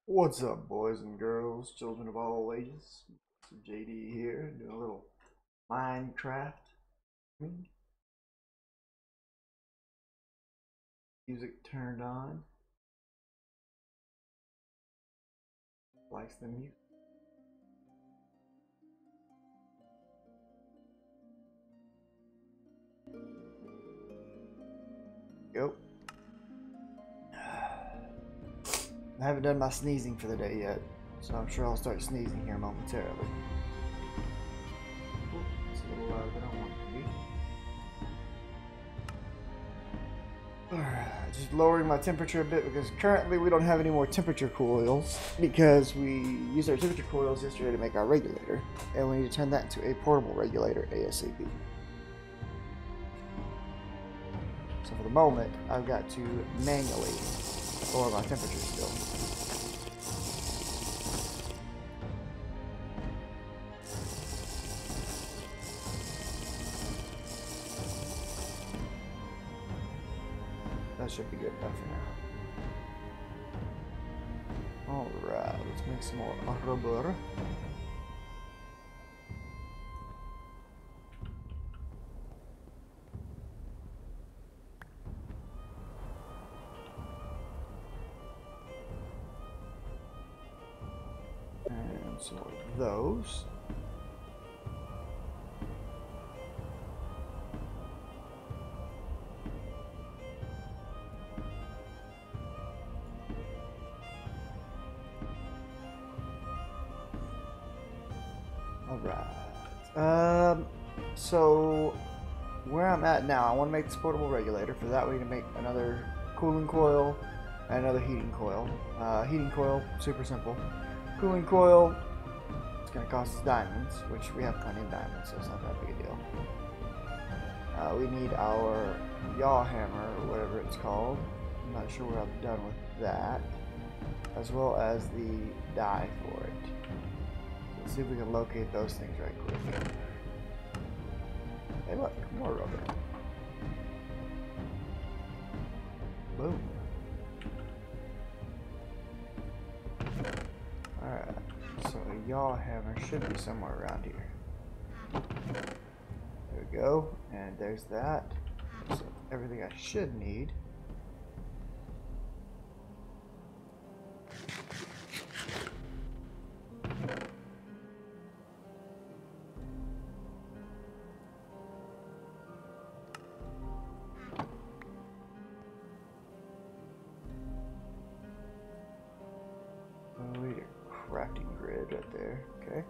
What's up, boys and girls, children of all ages? JD here, doing a little Minecraft. Music turned on. Likes the music. Go. I haven't done my sneezing for the day yet, so I'm sure I'll start sneezing here momentarily. It's a little louder than I want it to be. Just lowering my temperature a bit because currently we don't have any more temperature coils because we used our temperature coils yesterday to make our regulator, and we need to turn that into a portable regulator ASAP. So for the moment, I've got to manually lower my temperature still. That should be good enough for now. Alright, let's make some more rubber. And some more of those. Alright. So where I'm at now, I want to make this portable regulator. For that, we need to make another cooling coil and another heating coil. Heating coil, super simple. Cooling coil, it's going to cost us diamonds, which we have plenty of diamonds, so it's not that big a deal. We need our yaw hammer, or whatever it's called. I'm not sure where I've done with that. As well as the dye for it. So let's see if we can locate those things right quick. Hey look, more rubber. Boom. Alright, so a yaw hammer should be somewhere around here. There we go, and there's that. So everything I should need. Crafting grid right there. Okay.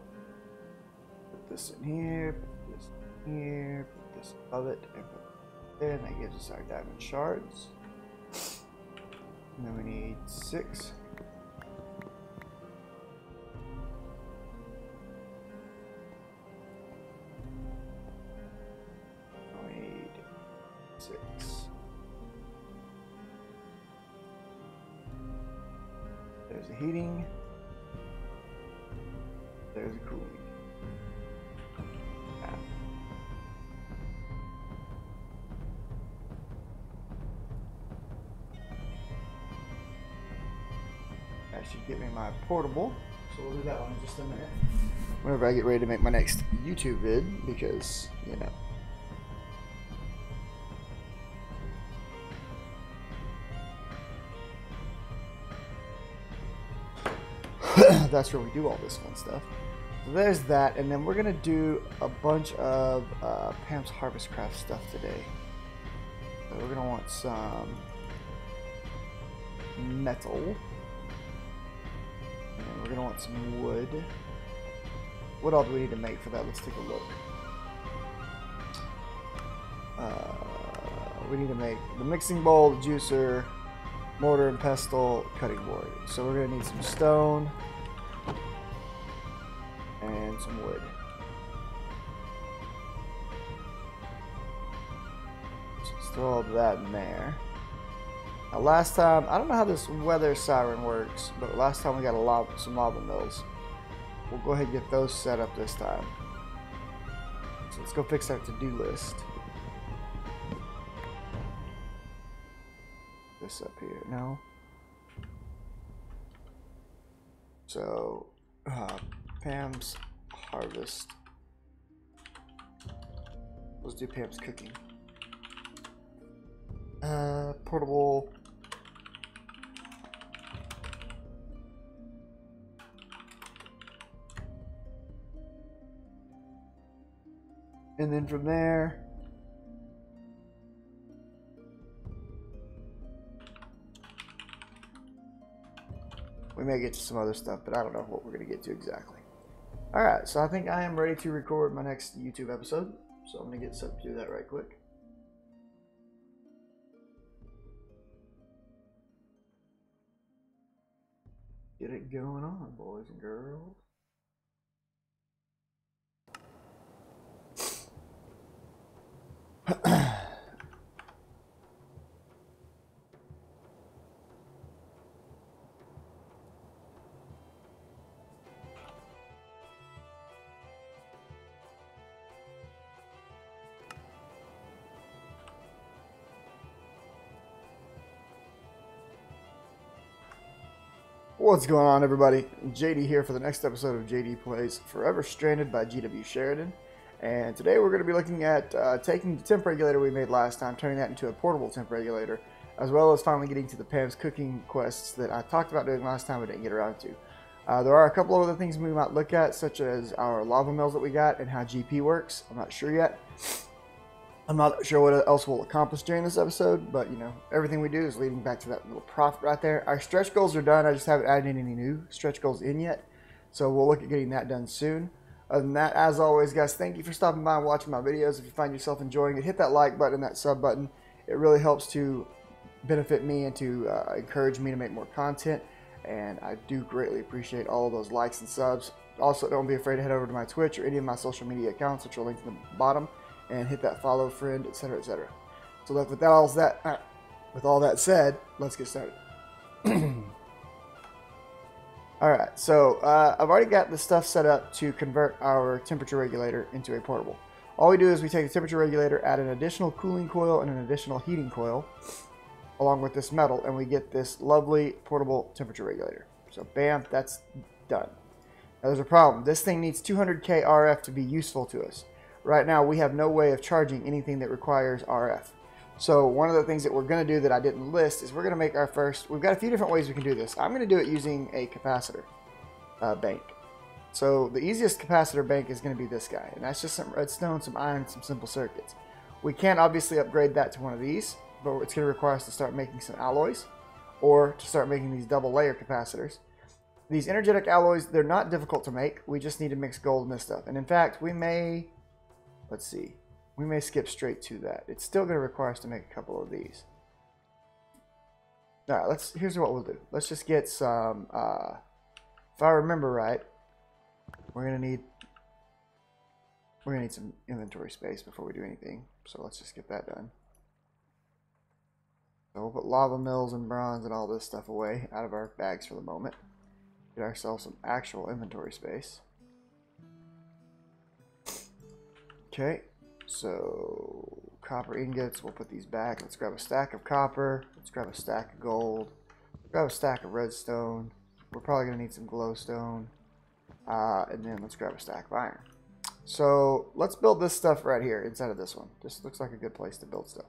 Put this in here, put this in here, put this above it, and put it there, and that gives us our diamond shards. And then we need 6. We need 6. There's the heating. There's a cooling. That should get me my portable. So we'll do that one in just a minute. Whenever I get ready to make my next YouTube vid, because, you know. That's where we do all this fun stuff. So there's that, and then we're gonna do a bunch of Pam's Harvest Craft stuff today. So we're gonna want some metal, and we're gonna want some wood. What all do we need to make for that? Let's take a look. We need to make the mixing bowl, the juicer, mortar and pestle, cutting board. So we're gonna need some stone and some wood. Just throw all of that in there. Now last time, I don't know how this weather siren works, but last time we got some lava mills. We'll go ahead and get those set up this time. So let's go fix our to-do list. This up here, no. So, Pam's harvest. Let's do Pam's cooking. Portable. And then from there, we may get to some other stuff, but I don't know what we're going to get to exactly. Alright, so I think I am ready to record my next YouTube episode. So I'm going to get set up to do that right quick. Get it going on, boys and girls. What's going on, everybody? JD here for the next episode of JD Plays Forever Stranded by GW Sheridan. And today we're going to be looking at taking the temp regulator we made last time, turning that into a portable temp regulator, as well as finally getting to the Pam's cooking quests that I talked about doing last time we didn't get around to. There are a couple of other things we might look at, such as our lava mills that we got and how GP works. I'm not sure yet. I'm not sure what else we'll accomplish during this episode, but you know, everything we do is leading back to that little profit right there. Our stretch goals are done. I just haven't added any new stretch goals in yet, so we'll look at getting that done soon. Other than that, as always, guys, thank you for stopping by and watching my videos. If you find yourself enjoying it, hit that like button and that sub button. It really helps to benefit me and to encourage me to make more content, and I do greatly appreciate all of those likes and subs. Also, don't be afraid to head over to my Twitch or any of my social media accounts, which are linked in the bottom, and hit that follow, friend, etc., etc. So with all that said, let's get started. Alright, so I've already got the stuff set up to convert our temperature regulator into a portable. All we do is we take the temperature regulator, add an additional cooling coil and an additional heating coil, along with this metal, and we get this lovely portable temperature regulator. So bam, that's done. Now there's a problem. This thing needs 200k RF to be useful to us. Right now, we have no way of charging anything that requires RF. So one of the things that we're going to do that I didn't list is we're going to make our first... We've got a few different ways we can do this. I'm going to do it using a capacitor bank. So the easiest capacitor bank is going to be this guy. And that's just some redstone, some iron, some simple circuits. We can't obviously upgrade that to one of these, but it's going to require us to start making some alloys or to start making these double layer capacitors. These energetic alloys, they're not difficult to make. We just need to mix gold and this stuff. And in fact, we may... Let's see. We may skip straight to that. It's still going to require us to make a couple of these. All right, here's what we'll do. Let's just get some, if I remember right, we're going to need some inventory space before we do anything. So let's just get that done. So we'll put lava mills and bronze and all this stuff away out of our bags for the moment. Get ourselves some actual inventory space. Okay, so copper ingots, we'll put these back. Let's grab a stack of copper. Let's grab a stack of gold. Grab a stack of redstone. We're probably going to need some glowstone. And then let's grab a stack of iron. So let's build this stuff right here inside of this one. This looks like a good place to build stuff.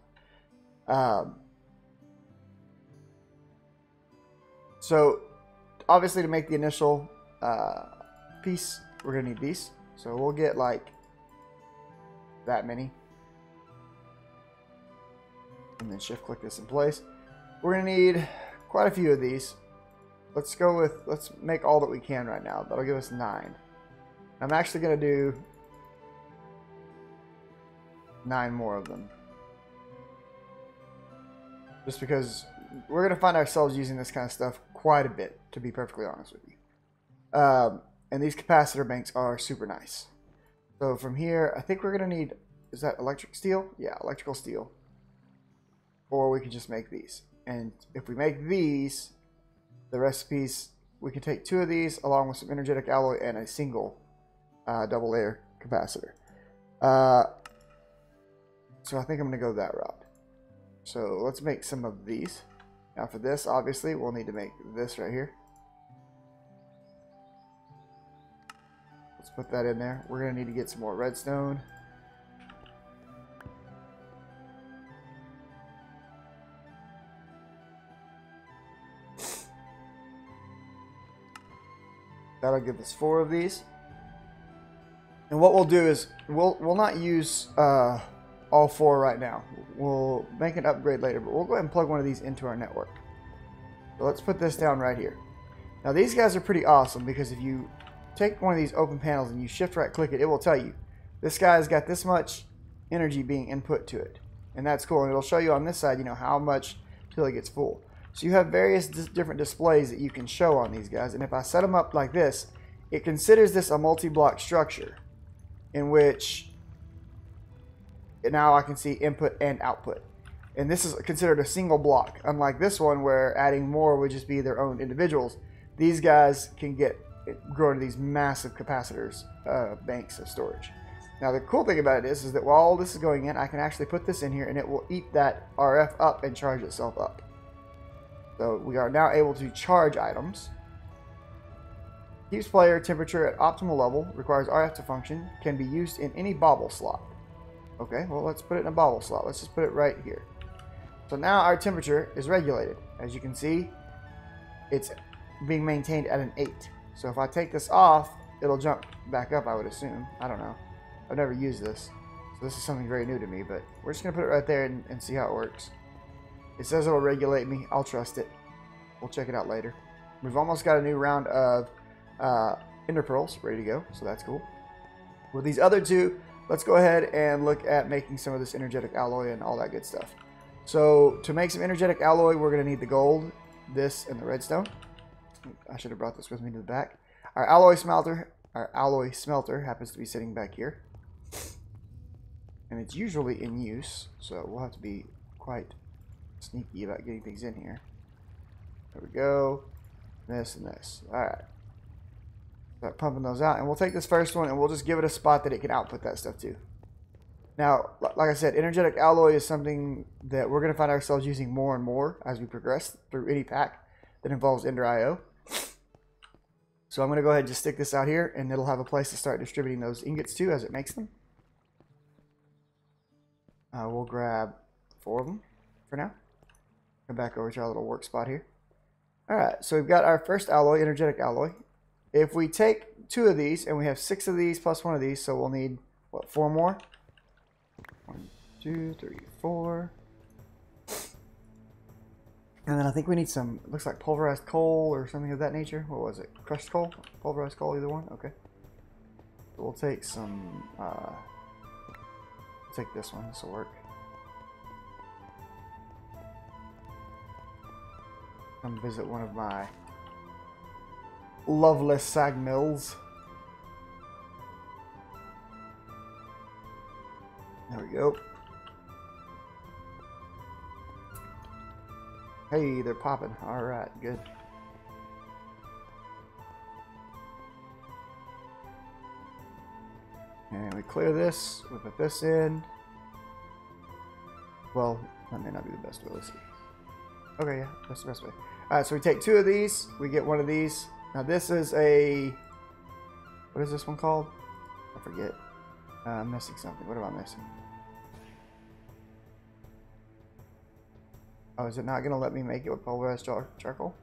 So obviously to make the initial piece, we're going to need these. So we'll get like that many, and then shift click this in place. We're gonna need quite a few of these. Let's make all that we can right now. That'll give us 9. I'm actually gonna do 9 more of them, just because we're gonna find ourselves using this kind of stuff quite a bit, to be perfectly honest with you. And these capacitor banks are super nice. So from here, I think we're going to need, is that electric steel? Yeah, electrical steel. Or we could just make these. And if we make these, the recipes, we can take 2 of these along with some energetic alloy and a single double layer capacitor. So I think I'm going to go that route. So let's make some of these. Now for this, obviously, we'll need to make this right here. put that in there. We're going to need to get some more redstone. That'll give us 4 of these. And what we'll do is we'll not use all 4 right now. We'll make an upgrade later, but we'll go ahead and plug one of these into our network. So let's put this down right here. Now these guys are pretty awesome because if you take one of these open panels and you shift right click it, it will tell you this guy's got this much energy being input to it. And that's cool. And it'll show you on this side, you know, how much till it gets full. So you have various different displays that you can show on these guys. And if I set them up like this, it considers this a multi-block structure in which now I can see input and output. And this is considered a single block. Unlike this one where adding more would just be their own individuals. These guys can grow into these massive capacitors, banks of storage. Now the cool thing about it is that while all this is going in, I can actually put this in here and it will eat that RF up and charge itself up. So we are now able to charge items. Keeps player temperature at optimal level, requires RF to function, can be used in any bobble slot. Okay, well let's put it in a bobble slot. Let's just put it right here. So now our temperature is regulated. As you can see, it's being maintained at an 8. So if I take this off, it'll jump back up, I would assume. I don't know. I've never used this. So this is something very new to me, but we're just going to put it right there and see how it works. It says it'll regulate me. I'll trust it. We'll check it out later. We've almost got a new round of ender pearls ready to go, so that's cool. With these other 2, let's go ahead and look at making some of this energetic alloy and all that good stuff. So to make some energetic alloy, we're going to need the gold, this, and the redstone. I should have brought this with me to the back. Our alloy smelter happens to be sitting back here. And it's usually in use, so we'll have to be quite sneaky about getting things in here. There we go. This and this. Alright. Start pumping those out. And we'll take this first one and we'll just give it a spot that it can output that stuff to. Now, like I said, energetic alloy is something that we're going to find ourselves using more and more as we progress through any pack that involves Ender IO. So I'm going to go ahead and just stick this out here and it'll have a place to start distributing those ingots to as it makes them. We'll grab 4 of them for now. Come back over to our little work spot here. Alright, so we've got our first alloy, energetic alloy. If we take 2 of these and we have 6 of these plus 1 of these, so we'll need, what, 4 more? 1, 2, 3, 4. And then I think we need some, it looks like pulverized coal or something of that nature. What was it? Crushed coal? Pulverized coal, either one? Okay. So we'll take some, take this one, this will work. Come visit one of my lovely sag mills. There we go. Hey, they're popping. Alright, good. And we clear this, we put this in. Well, that may not be the best way, let's see. Okay, yeah, that's the best way. Alright, so we take 2 of these, we get 1 of these. Now this is a, what is this one called? I forget. I'm missing something. What am I missing? Oh, is it not going to let me make it with pulverized charcoal?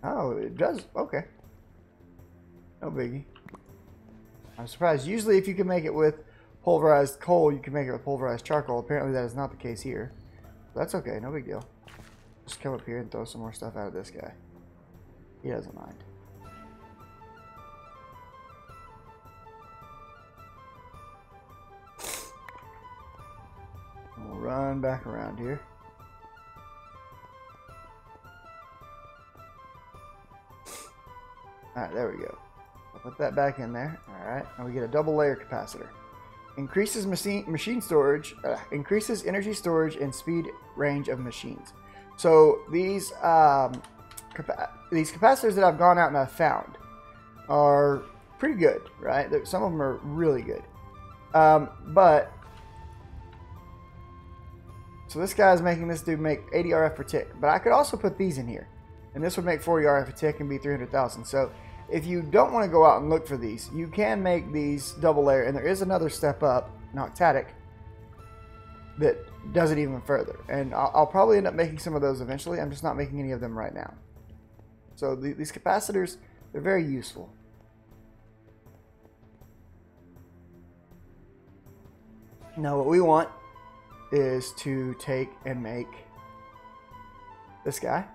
Oh, it does. Okay. No biggie. I'm surprised. Usually if you can make it with pulverized coal, you can make it with pulverized charcoal. Apparently that is not the case here. That's okay. No big deal. Just come up here and throw some more stuff out of this guy. He doesn't mind. We'll run back around here. Alright, there we go. I'll put that back in there. Alright, and we get a double layer capacitor. Increases machine storage, increases energy storage and speed range of machines. So these capacitors that I've gone out and I've found are pretty good, right? Some of them are really good. But so this guy's making this dude make 80 RF per tick, but I could also put these in here, and this would make 40 RF per tick and be 300,000. So if you don't want to go out and look for these, you can make these double layer, and there is another step up, an octatic, that does it even further. And I'll probably end up making some of those eventually. I'm just not making any of them right now. So these capacitors, they're very useful. Now what we want is to take and make this guy.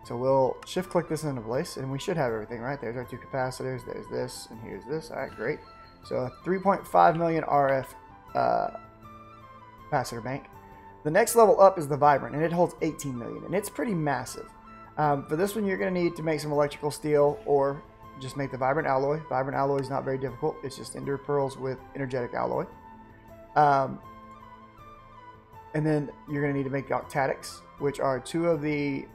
So we'll shift click this into place, and we should have everything, right? There's our two capacitors, there's this, and here's this. All right, great. So a 3.5 million RF capacitor bank. The next level up is the Vibrant, and it holds 18 million, and it's pretty massive. For this one, you're going to need to make some electrical steel, or just make the Vibrant alloy. Vibrant alloy is not very difficult. It's just ender pearls with energetic alloy. And then you're going to need to make octatics, which are two of the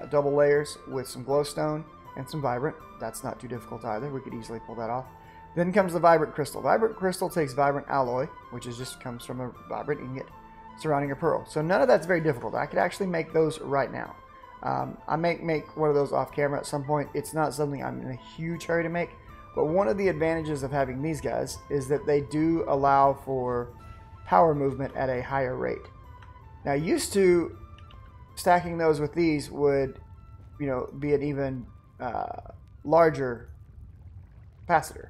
double layers with some glowstone and some Vibrant. That's not too difficult either. We could easily pull that off. Then comes the Vibrant crystal. Vibrant crystal takes Vibrant alloy, which is just comes from a Vibrant ingot surrounding a pearl. So none of that's very difficult. I could actually make those right now. I may make one of those off camera at some point. It's not something I'm in a huge hurry to make, but one of the advantages of having these guys is that they do allow for power movement at a higher rate. Now, used to stacking those with these would, you know, be an even larger capacitor.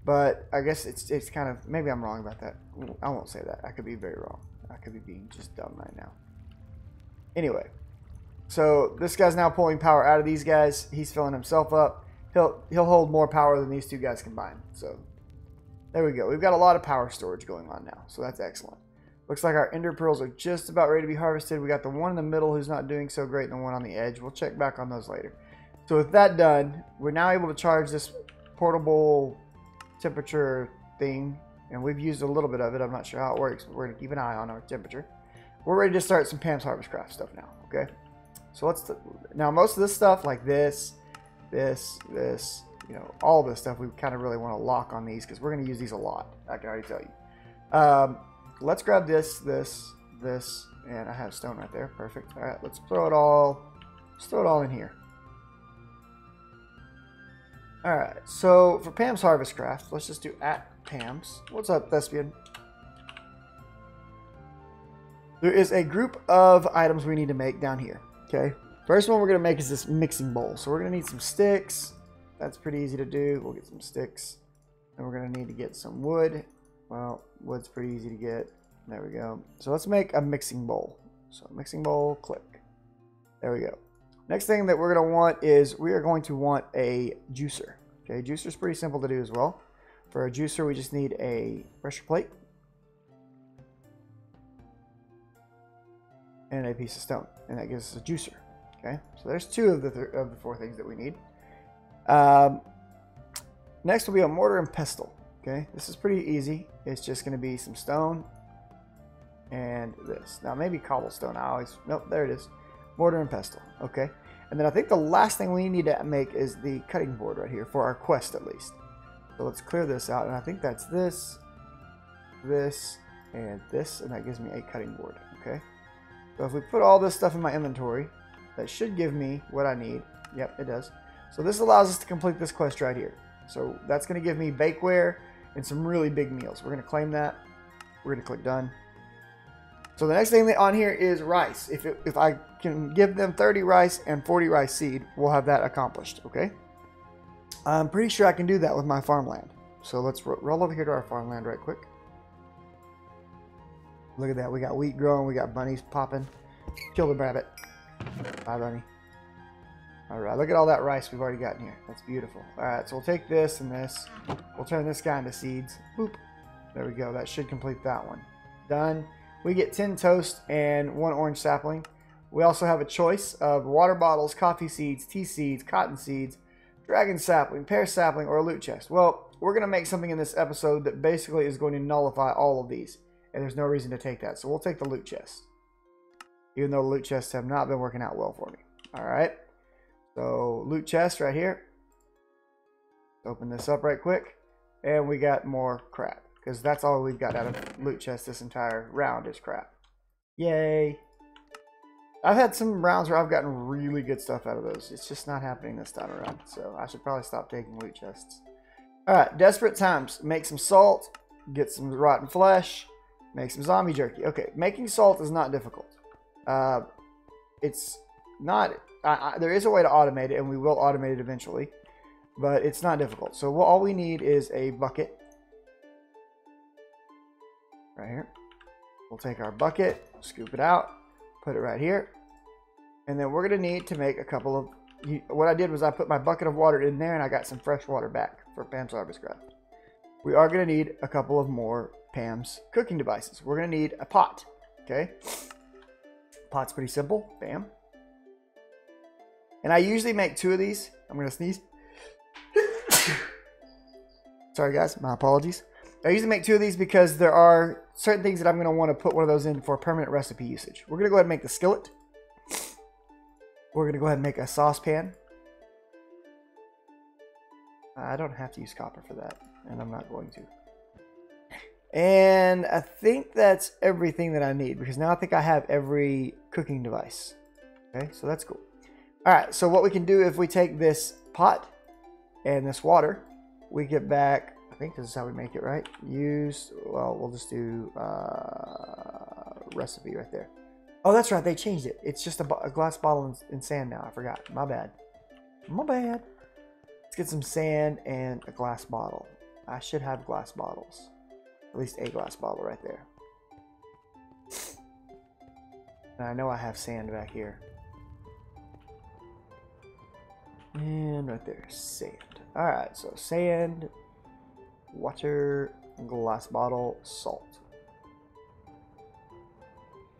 But I guess it's kind of, maybe I'm wrong about that. I won't say that. I could be very wrong. I could be being just dumb right now. Anyway, so this guy's now pulling power out of these guys. He's filling himself up. He'll hold more power than these two guys combined. So there we go. We've got a lot of power storage going on now. So that's excellent. Looks like our ender pearls are just about ready to be harvested. We got the one in the middle who's not doing so great, and the one on the edge. We'll check back on those later. So with that done, we're now able to charge this portable temperature thing, and we've used a little bit of it. I'm not sure how it works, but we're going to keep an eye on our temperature. We're ready to start some Pam's Harvest Craft stuff now, okay? So now most of this stuff, like this, you know, all this stuff, we kind of really want to lock on these because we're going to use these a lot. I can already tell you. Let's grab this, and I have stone right there. Perfect. All right, let's throw it all in here. All right, so for Pam's Harvest Craft, let's just do @Pam's. What's up, Thespian? There is a group of items we need to make down here, okay? First one we're going to make is this mixing bowl. So we're going to need some sticks. That's pretty easy to do. We'll get some sticks. And we're going to need to get some wood. Well, wood's pretty easy to get. There we go. So let's make a mixing bowl. So mixing bowl, click. There we go. Next thing that we're going to want is we are going to want a juicer. Okay, juicer's pretty simple to do as well. For a juicer, we just need a pressure plate and a piece of stone, and that gives us a juicer. Okay, so there's two of the four things that we need. Next will be a mortar and pestle. Okay, this is pretty easy. It's just going to be some stone and this. Now maybe cobblestone. Nope, there it is. Mortar and pestle. Okay, and then I think the last thing we need to make is the cutting board right here for our quest at least. So let's clear this out, and I think that's this, and that gives me a cutting board. Okay, so if we put all this stuff in my inventory, that should give me what I need. Yep, it does. So this allows us to complete this quest right here. So that's going to give me bakeware and some really big meals. We're going to claim that. We're going to click done. So the next thing on here is rice. If I can give them 30 rice and 40 rice seed, we'll have that accomplished, okay? I'm pretty sure I can do that with my farmland. So let's roll over here to our farmland right quick. Look at that. We got wheat growing. We got bunnies popping. Kill the rabbit. Bye, bunny. All right, look at all that rice we've already got in here. That's beautiful. All right, so we'll take this and this. We'll turn this guy into seeds. Boop. There we go. That should complete that one. Done. We get 10 toast and 1 orange sapling. We also have a choice of water bottles, coffee seeds, tea seeds, cotton seeds, dragon sapling, pear sapling, or a loot chest. Well, we're going to make something in this episode that basically is going to nullify all of these, and there's no reason to take that. So we'll take the loot chest, even though the loot chests have not been working out well for me. All right. So loot chest right here. Open this up right quick, and we got more crap because that's all we've got out of loot chest this entire round is crap. Yay! I've had some rounds where I've gotten really good stuff out of those. It's just not happening this time around. So I should probably stop taking loot chests. Alright, desperate times. Make some salt. Get some rotten flesh. Make some zombie jerky. Okay, making salt is not difficult. It's not... there is a way to automate it, and we will automate it eventually. But it's not difficult. So all we need is a bucket. Right here. We'll take our bucket, scoop it out, put it right here. And then we're going to need to make a couple of... What I did was I put my bucket of water in there, and I got some fresh water back for Pam's Harvest Craft. We are going to need a couple of more Pam's cooking devices. We're going to need a pot. Okay? Pot's pretty simple. Bam. And I usually make 2 of these. I'm going to sneeze. Sorry, guys. My apologies. I usually make 2 of these because there are certain things that I'm going to want to put one of those in for permanent recipe usage. We're going to go ahead and make the skillet. We're going to go ahead and make a saucepan. I don't have to use copper for that, and I'm not going to. And I think that's everything that I need, because now I think I have every cooking device. Okay, so that's cool. Alright, so what we can do if we take this pot and this water, we get back, I think this is how we make it, right? Use, well, we'll just do recipe right there. Oh, that's right, they changed it. It's just a glass bottle in sand now. I forgot. My bad. My bad. Let's get some sand and a glass bottle. I should have glass bottles. At least a glass bottle right there. And I know I have sand back here. And right there, sand. Alright, so sand, water, glass bottle, salt.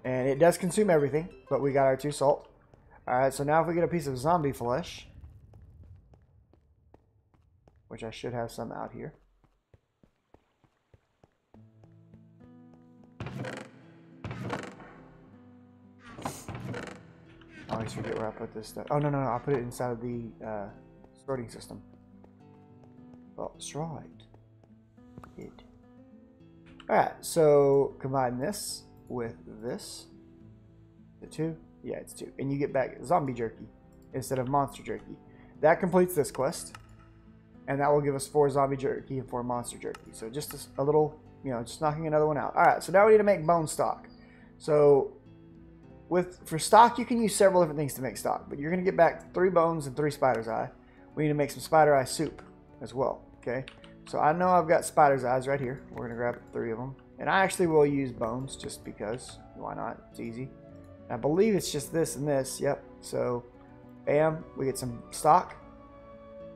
And it does consume everything, but we got our 2 salt. Alright, so now if we get a piece of zombie flesh, which I should have some out here. I always forget where I put this stuff. Oh, no, I'll put it inside of the sorting system. Oh, that's right. Alright, so combine this with this. The 2? Yeah, it's 2. And you get back zombie jerky instead of monster jerky. That completes this quest. And that will give us 4 zombie jerky and 4 monster jerky. So just a little, you know, just knocking another one out. Alright, so now we need to make bone stock. So for stock, you can use several different things to make stock. But you're going to get back 3 bones and 3 spider's eye. We need to make some spider eye soup as well. Okay? So I know I've got spider's eyes right here. We're going to grab 3 of them. And I actually will use bones just because. Why not? It's easy. I believe it's just this and this. Yep. So, bam. We get some stock.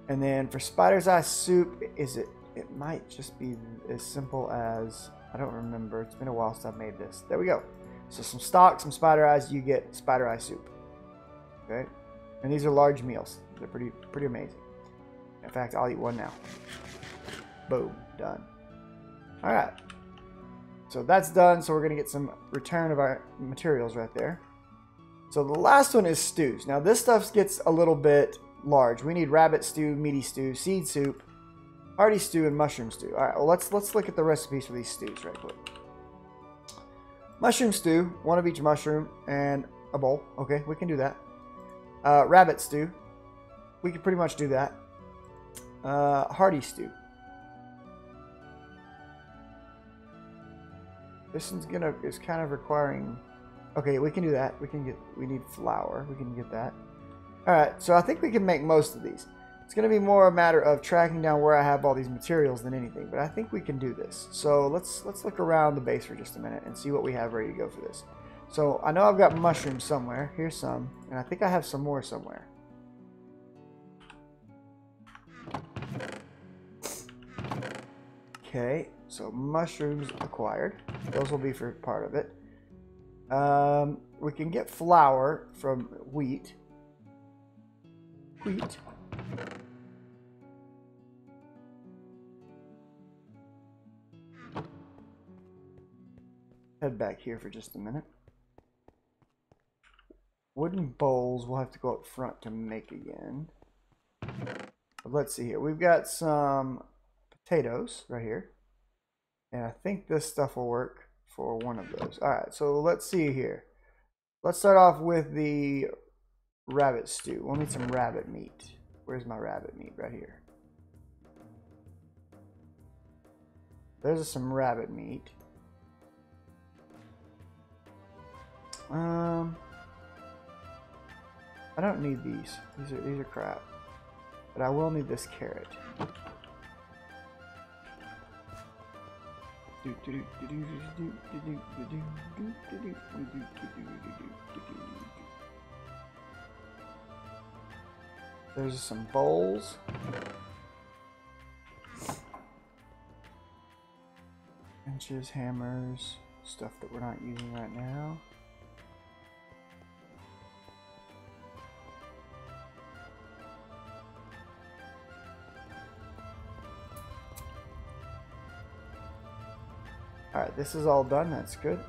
And then for spider's eye soup, it might just be as simple as, I don't remember. It's been a while since I've made this. There we go. So some stock, some spider eyes, you get spider eye soup. Okay? And these are large meals. They're pretty amazing. In fact, I'll eat one now. Boom. Done. Alright. So that's done. So we're going to get some return of our materials right there. So the last one is stews. Now this stuff gets a little bit large. We need rabbit stew, meaty stew, seed soup, hearty stew, and mushroom stew. Alright, well let's look at the recipes for these stews right quick. Mushroom stew, 1 of each mushroom, and a bowl. Okay, we can do that. Rabbit stew. We can pretty much do that. Hearty stew. This one's is kind of requiring... Okay, we can do that. We need flour. We can get that. Alright, so I think we can make most of these. It's going to be more a matter of tracking down where I have all these materials than anything, but I think we can do this. So let's look around the base for just a minute and see what we have ready to go for this. So I know I've got mushrooms somewhere. Here's some, and I think I have some more somewhere. Okay, so mushrooms acquired. Those will be for part of it. We can get flour from wheat. Head back here for just a minute. Wooden bowls we'll have to go up front to make again. But let's see here. We've got some potatoes right here. And I think this stuff will work for one of those. Alright, so let's see here. Let's start off with the rabbit stew. We'll need some rabbit meat. Where's my rabbit meat? Right here. There's some rabbit meat. I don't need these. These are crap. But I will need this carrot. There's some bowls. Wrenches, hammers, stuff that we're not using right now. Alright, this is all done. That's good.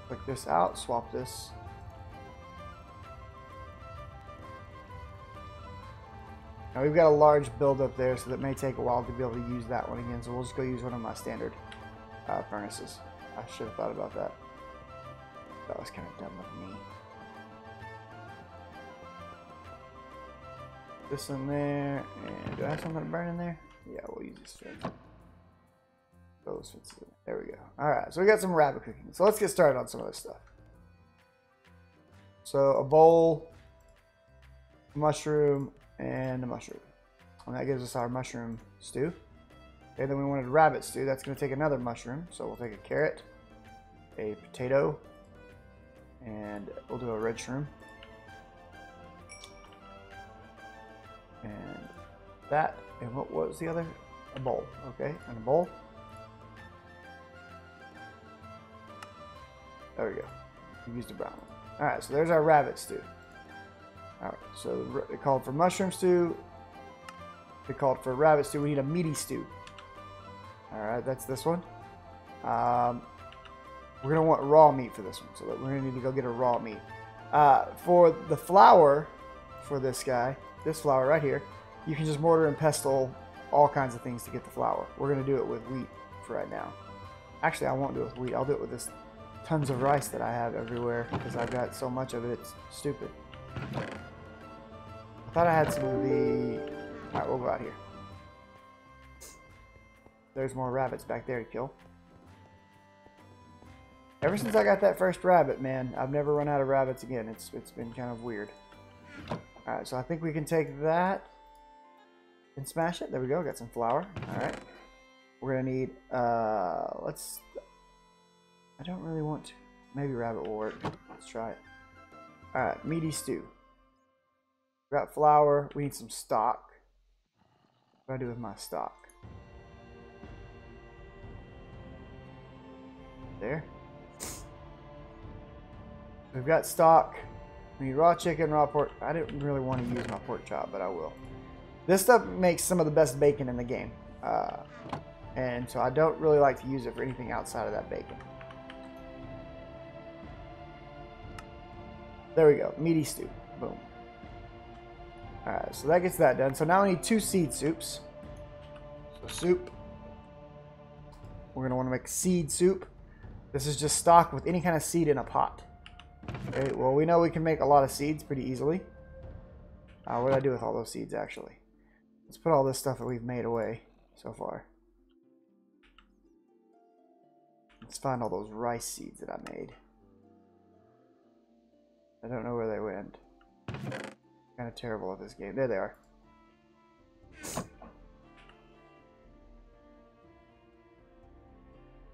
Click this out, swap this. Now we've got a large build up there, so that may take a while to be able to use that one again. So we'll just go use one of my standard furnaces. I should have thought about that. That was kind of dumb of me. This in there, and do I have something to burn in there? Yeah, we'll use this fence. Those fences in. There we go. Alright, so we got some rabbit cooking. So let's get started on some of this stuff. So a bowl, a mushroom, and a mushroom. And that gives us our mushroom stew. Okay, then we wanted rabbit stew. That's going to take another mushroom. So we'll take a carrot, a potato, and we'll do a red shroom. And that, and what was the other? A bowl. Okay, and a bowl. There we go. We used a brown one. Alright, so there's our rabbit stew. Alright, so it called for mushroom stew. It called for rabbit stew. We need a meaty stew. Alright, that's this one. We're going to want raw meat for this one. So we're going to need to go get a raw meat. For the flour for this guy, this flour right here, you can just mortar and pestle all kinds of things to get the flour. We're going to do it with wheat for right now. Actually, I won't do it with wheat. I'll do it with this tons of rice that I have everywhere because I've got so much of it, it's stupid. I thought I had some of the... Alright, we'll go out here. There's more rabbits back there to kill. Ever since I got that first rabbit, man, I've never run out of rabbits again. It's been kind of weird. Alright, so I think we can take that and smash it. There we go, got some flour. Alright. We're gonna need, let's... I don't really want to. Maybe rabbit will work. Let's try it. Alright, meaty stew. We got flour. We need some stock. What do I do with my stock? There. We've got stock. We need raw chicken, raw pork. I didn't really want to use my pork chop, but I will. This stuff makes some of the best bacon in the game. And so I don't really like to use it for anything outside of that bacon. There we go. Meaty stew. Boom. Alright, so that gets that done. So now we need 2 seed soups. So soup. We're going to want to make seed soup. This is just stock with any kind of seed in a pot. Okay, well, we know we can make a lot of seeds pretty easily. What did I do with all those seeds, actually? Let's put all this stuff that we've made away so far. Let's find all those rice seeds that I made. I don't know where they went. Kind of terrible at this game. There they are.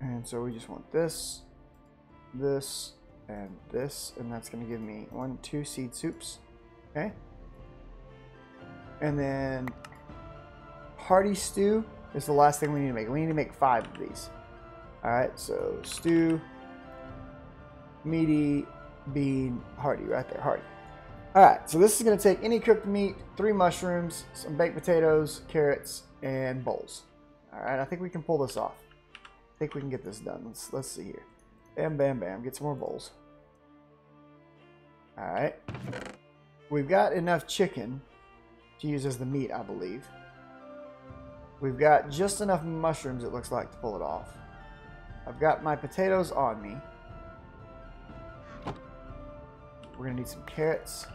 And so we just want this, this, and this, and that's going to give me 2 seed soups. Okay. And then hearty stew is the last thing we need to make. We need to make 5 of these. Alright, so stew, meaty, bean, hearty, right there, hearty. Alright, so this is going to take any cooked meat, 3 mushrooms, some baked potatoes, carrots, and bowls. Alright, I think we can pull this off. I think we can get this done. Let's see here. Bam, bam, bam. Get some more bowls. Alright. We've got enough chicken to use as the meat, I believe. We've got just enough mushrooms, it looks like, to pull it off. I've got my potatoes on me. We're gonna need some carrots.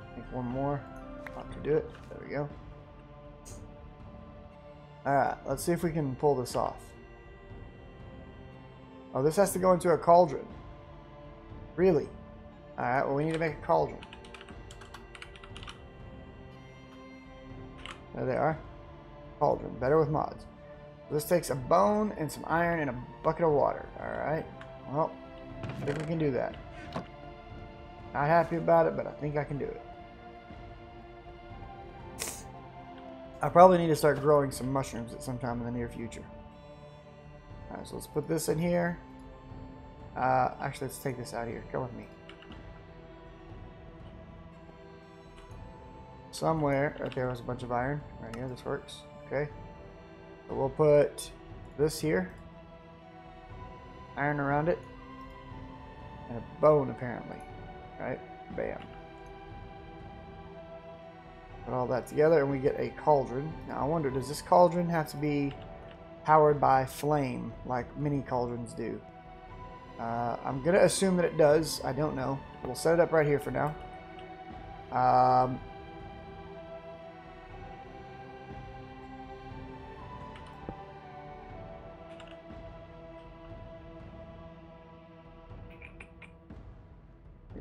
I think one more ought to do it. There we go. Alright, let's see if we can pull this off. Oh, this has to go into a cauldron. Really? Alright, well we need to make a cauldron. There they are. Cauldron, better with mods. This takes a bone and some iron and a bucket of water. Alright. Well, I think we can do that. Not happy about it, but I think I can do it. I probably need to start growing some mushrooms at some time in the near future. Alright, so let's put this in here. Actually, let's take this out of here. Come with me. Somewhere, right there was a bunch of iron. Right here, this works. Okay. So we'll put this here. Iron around it. And a bone, apparently. Right? Bam. Put all that together and we get a cauldron. Now I wonder, does this cauldron have to be powered by flame like mini cauldrons do? I'm going to assume that it does. I don't know. We'll set it up right here for now.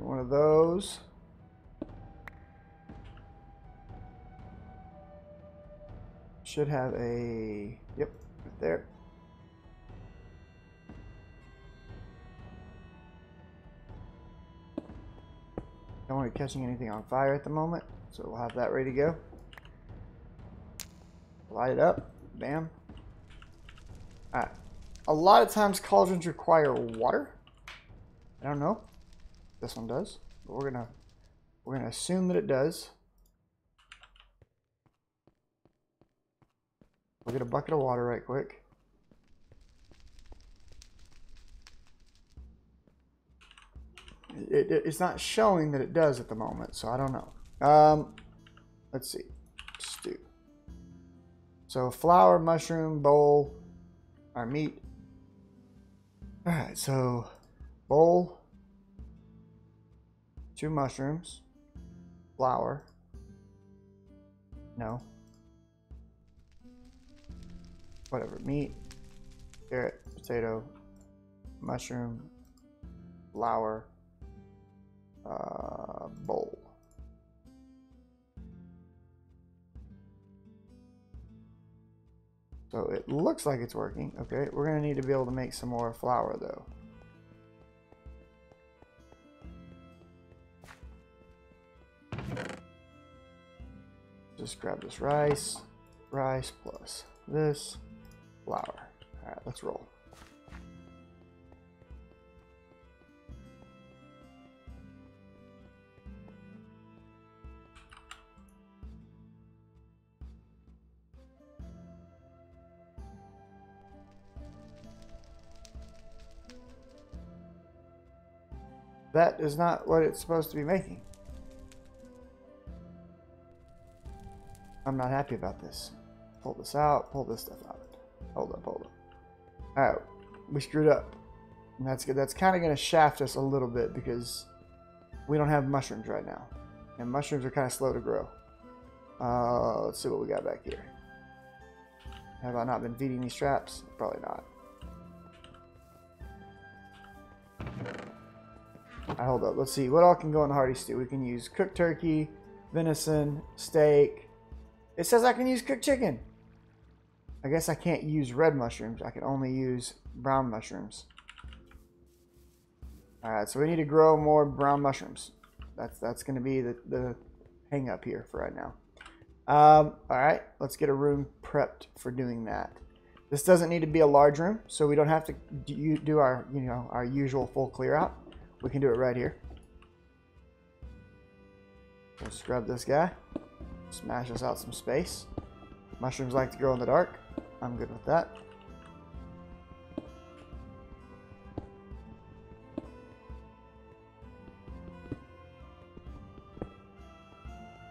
One of those. Should have a, yep, right there. Don't want to be catching anything on fire at the moment, so we'll have that ready to go. Light it up, bam. Alright, a lot of times cauldrons require water. I don't know. This one does, but we're gonna assume that it does. We'll get a bucket of water right quick. It's not showing that it does at the moment, so I don't know. Let's see. Stew. So flour, mushroom, bowl, our meat. All right, so bowl. 2 mushrooms, flour, no, whatever, meat, carrot, potato, mushroom, flour, bowl. So it looks like it's working. Okay, we're gonna need to be able to make some more flour though. Just grab this rice plus this flour. All right, let's roll. That is not what it's supposed to be making. I'm not happy about this. Pull this out, pull this stuff out. Hold up. Alright, we screwed up. And that's good. That's kind of going to shaft us a little bit because we don't have mushrooms right now. And mushrooms are kind of slow to grow. Let's see what we got back here. Have I not been feeding these traps? Probably not. Alright, hold up. Let's see. What all can go in the hearty stew? We can use cooked turkey, venison, steak. It says I can use cooked chicken. I guess I can't use red mushrooms. I can only use brown mushrooms. Alright, so we need to grow more brown mushrooms. That's going to be the hang up here for right now. Alright, let's get a room prepped for doing that. This doesn't need to be a large room, so we don't have to do our, our usual full clear out. We can do it right here. Let's grab this guy. Smash us out some space. Mushrooms like to grow in the dark. I'm good with that.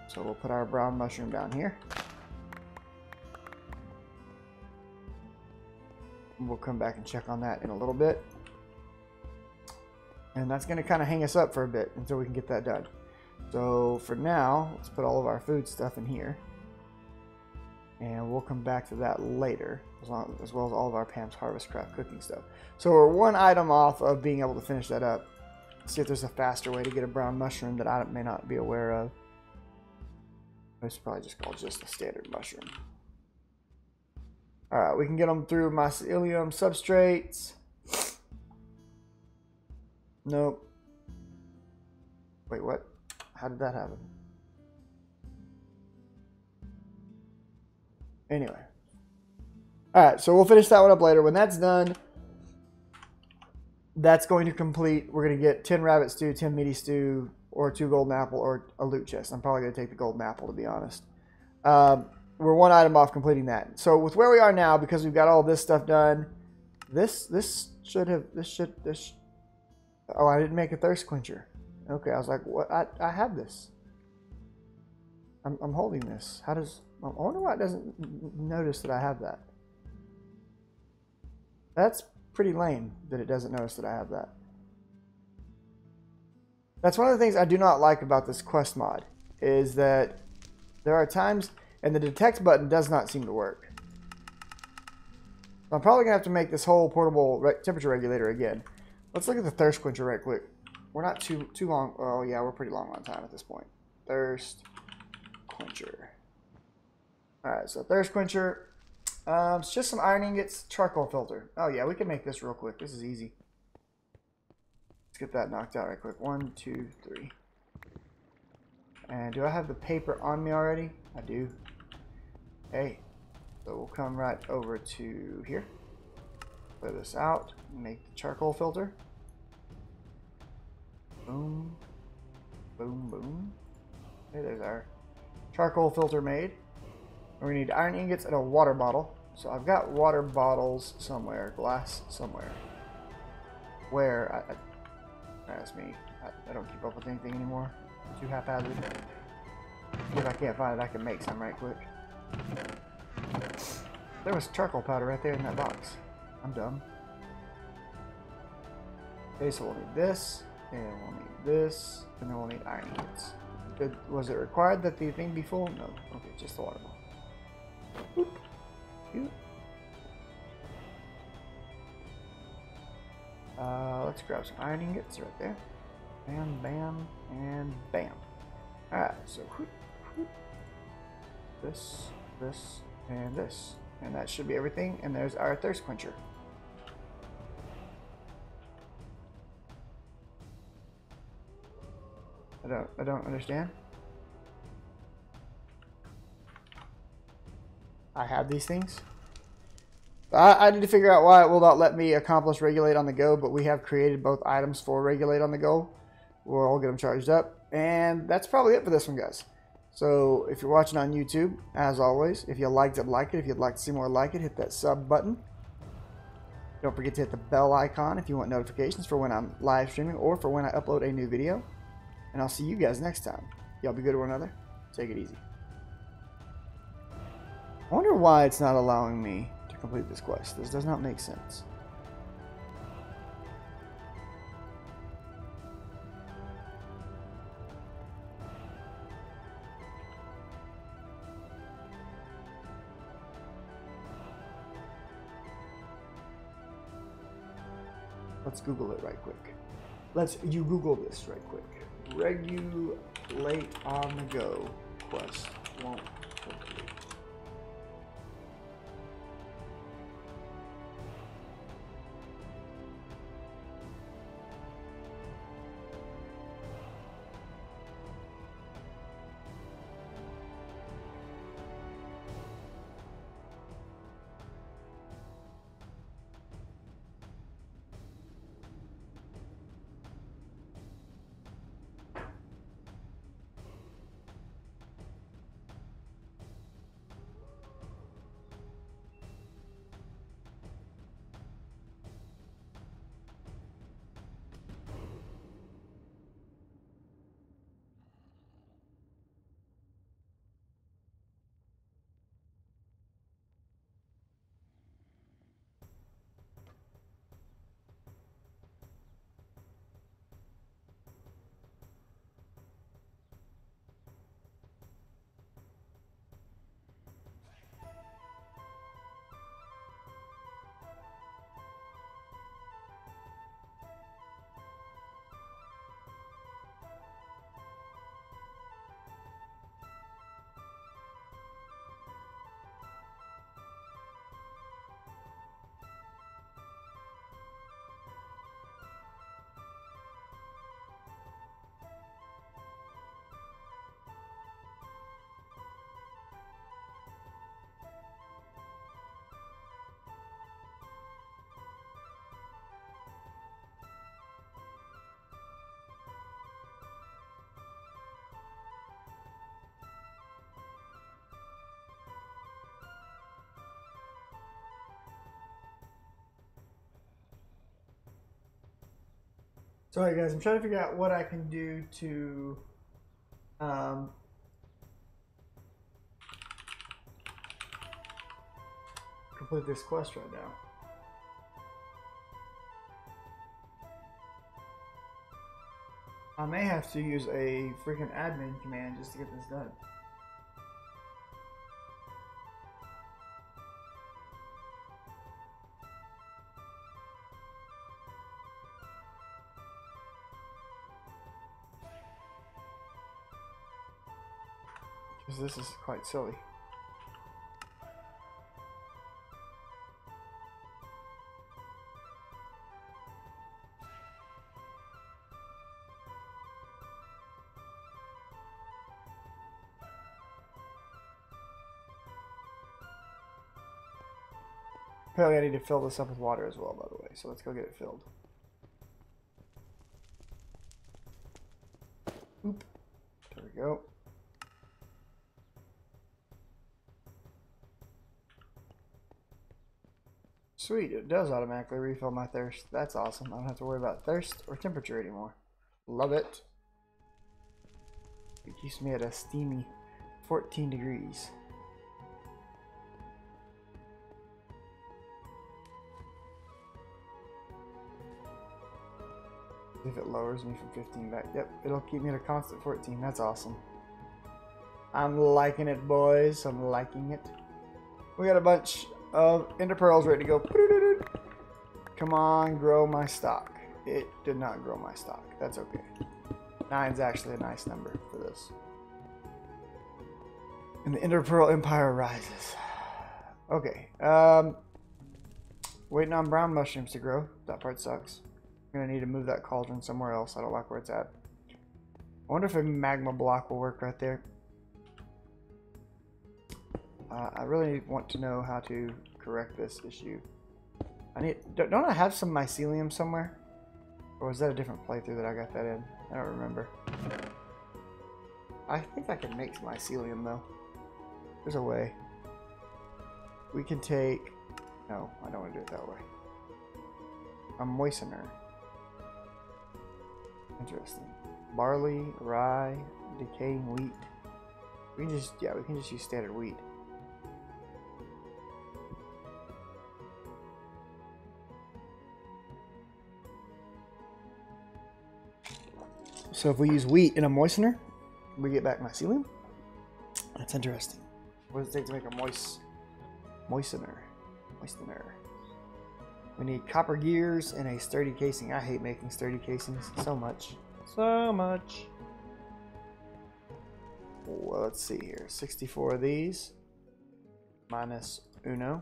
So we'll put our brown mushroom down here. We'll come back and check on that in a little bit. And that's going to kind of hang us up for a bit until we can get that done. So for now, let's put all of our food stuff in here. And we'll come back to that later, as well as all of our Pam's Harvest Craft cooking stuff. So we're one item off of being able to finish that up. Let's see if there's a faster way to get a brown mushroom that I may not be aware of. It's probably just called just a standard mushroom. Alright, we can get them through mycelium substrates. Nope. Wait, what? How did that happen? Anyway. Alright, so we'll finish that one up later. When that's done, that's going to complete. We're going to get 10 rabbit stew, 10 meaty stew, or 2 golden apple, or a loot chest. I'm probably going to take the golden apple, to be honest. We're one item off completing that. So with where we are now, because we've got all this stuff done, this should... Oh, I didn't make a thirst quencher. Okay, I was like, what? I have this. I'm holding this. How does... I wonder why it doesn't notice that I have that. That's pretty lame that it doesn't notice that I have that. That's one of the things I do not like about this quest mod, is that there are times, and the detect button does not seem to work. I'm probably going to have to make this whole portable temperature regulator again. Let's look at the thirst quencher right quick. We're not too long. Oh yeah, we're pretty long on time at this point. Thirst quencher. Alright, so thirst quencher. It's just some iron ingots, charcoal filter. Oh yeah, we can make this real quick. This is easy. Let's get that knocked out right quick. 1, 2, 3. And do I have the paper on me already? I do. Hey, so we'll come right over to here. Clear this out. Make the charcoal filter. Boom. Boom, boom. Okay, there's our charcoal filter made. We need iron ingots and a water bottle. So I've got water bottles somewhere, glass somewhere. Where? That's me. I don't keep up with anything anymore. Too haphazard. If I can't find it, I can make some right quick. There was charcoal powder right there in that box. I'm dumb. Okay, so we'll need this, and we'll need this, and then we'll need iron ingots. Was it required that the thing be full? No. Okay, just the water bottle. Boop. Cute. Let's grab some iron ingots right there. Bam, bam, and bam. Alright, so whoop, whoop. This, and this. And that should be everything. And there's our thirst quencher. I don't understand. I have these things. I need to figure out why it will not let me accomplish regulate on the go, but we have created both items for regulate on the go. We'll all get them charged up. And that's probably it for this one, guys. So if you're watching on YouTube, as always, if you liked it, like it. If you'd like to see more like it, hit that sub button. Don't forget to hit the bell icon if you want notifications for when I'm live streaming or for when I upload a new video. And I'll see you guys next time. Y'all be good to one another. Take it easy. I wonder why it's not allowing me to complete this quest. This does not make sense. Let's Google it right quick. You Google this right quick. Regulate on the go quest won't complete. Sorry guys, I'm trying to figure out what I can do to complete this quest right now. I may have to use a freaking admin command just to get this done. Because this is quite silly. Apparently I need to fill this up with water as well, by the way, so let's go get it filled. Oop. There we go. Sweet, it does automatically refill my thirst. That's awesome. I don't have to worry about thirst or temperature anymore. Love it. It keeps me at a steamy 14 degrees. If it lowers me from 15 back. Yep, it'll keep me at a constant 14. That's awesome. I'm liking it, boys. I'm liking it. We got a bunch of ender pearls ready to go. Come on, grow my stock. It did not grow my stock. That's okay. 9's actually a nice number for this. And the ender pearl empire rises. Okay. Waiting on brown mushrooms to grow. That part sucks. I'm gonna need to move that cauldron somewhere else. I don't like where it's at. I wonder if a magma block will work right there. I really want to know how to correct this issue. Don't I have some mycelium somewhere? Or was that a different playthrough that I got that in? I don't remember. I think I can make some mycelium though. There's a way. We can take... No, I don't want to do it that way. A moistener. Interesting. Barley, rye, decaying wheat. We can just use standard wheat. So if we use wheat in a moistener, we get back mycelium. That's interesting. What does it take to make a moistener? We need copper gears and a sturdy casing. I hate making sturdy casings so much. So much. Well, let's see here. 64 of these. Minus uno.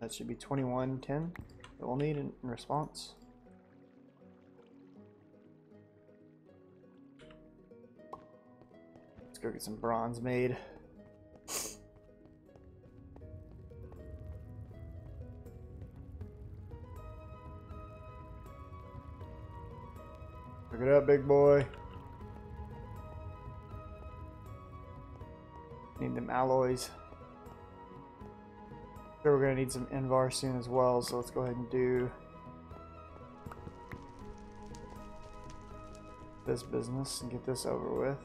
That should be 2110 that we'll need in response. Let's go get some bronze made. Pick it up, big boy. Need them alloys. So we're gonna need some Invar soon as well, so let's go ahead and do this business and get this over with.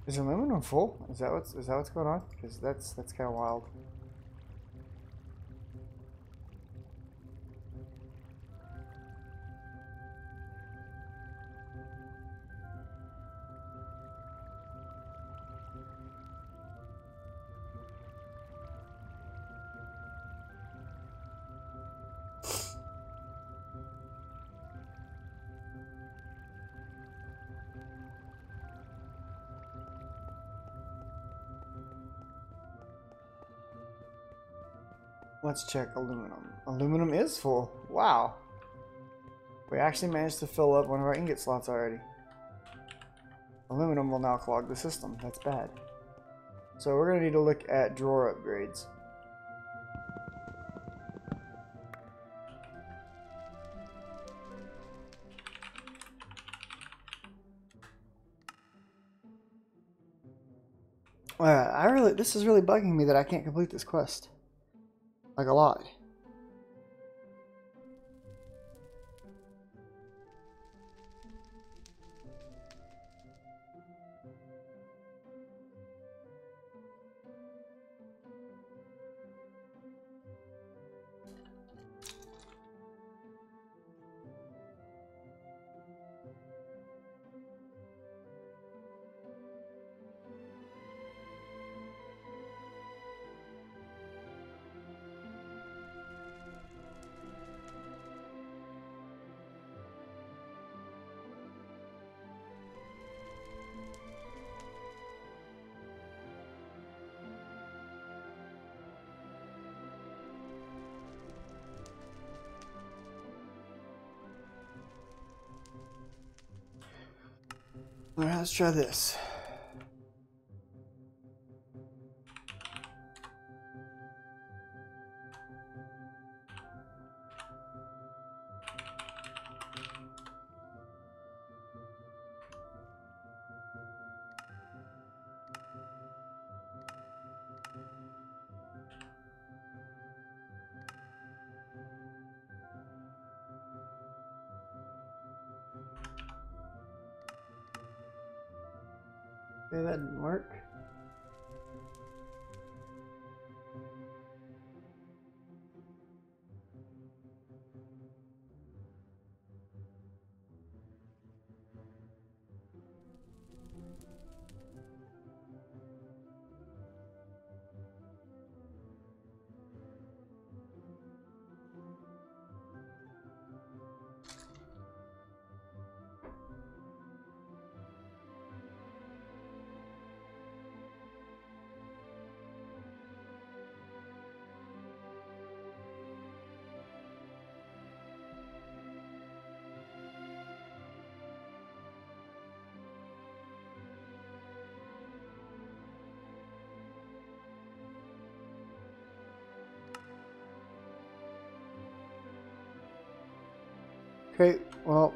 Is aluminum full? Is that what's going on? Because that's kind of wild. Let's check aluminum. Aluminum is full. Wow. We actually managed to fill up one of our ingot slots already. Aluminum will now clog the system. That's bad. So we're going to need to look at drawer upgrades. This is really bugging me that I can't complete this quest. Like a lot. Alright, let's try this. Okay, that didn't work. Okay, well,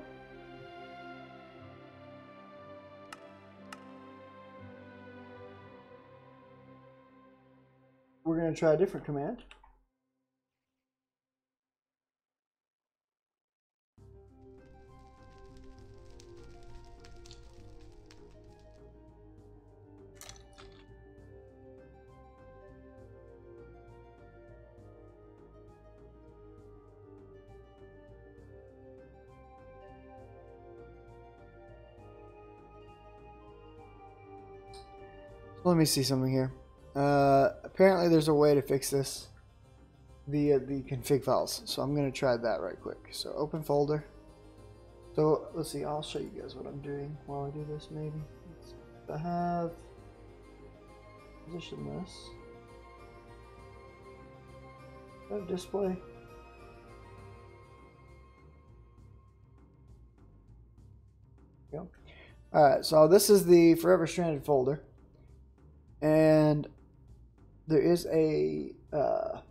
we're going to try a different command. Let me see something here. Apparently there's a way to fix this via the config files. So I'm going to try that right quick. So open folder. So let's see, I'll show you guys what I'm doing while I do this maybe. I have position this. I have display. Yep. Alright, so this is the Forever Stranded folder. And there is a let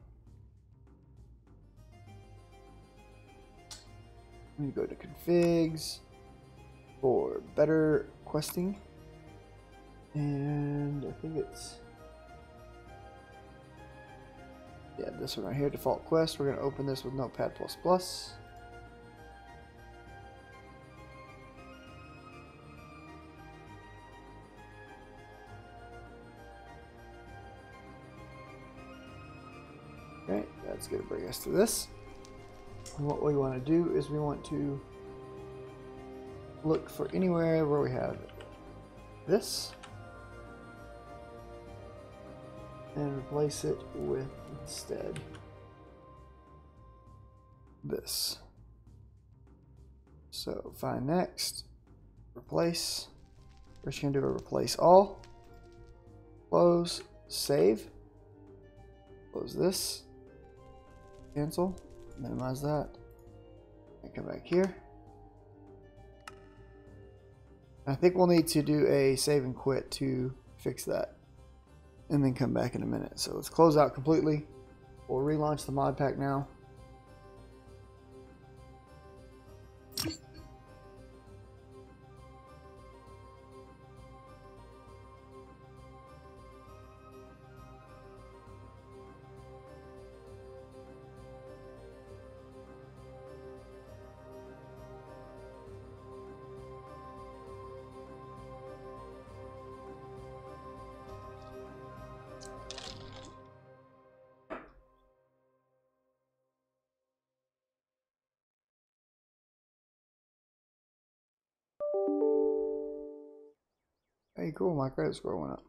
me go to configs for better questing, and I think it's this one right here, default quest. We're going to open this with Notepad++. Okay, that's going to bring us to this. And what we want to do is we want to look for anywhere where we have this and replace it with instead this. So find next, replace. First you're going to do a replace all, close, save, close this, cancel, minimize that, and come back here. I think we'll need to do a save and quit to fix that, and then come back in a minute. So let's close out completely. We'll relaunch the mod pack now. Hey, cool, my credit score went up.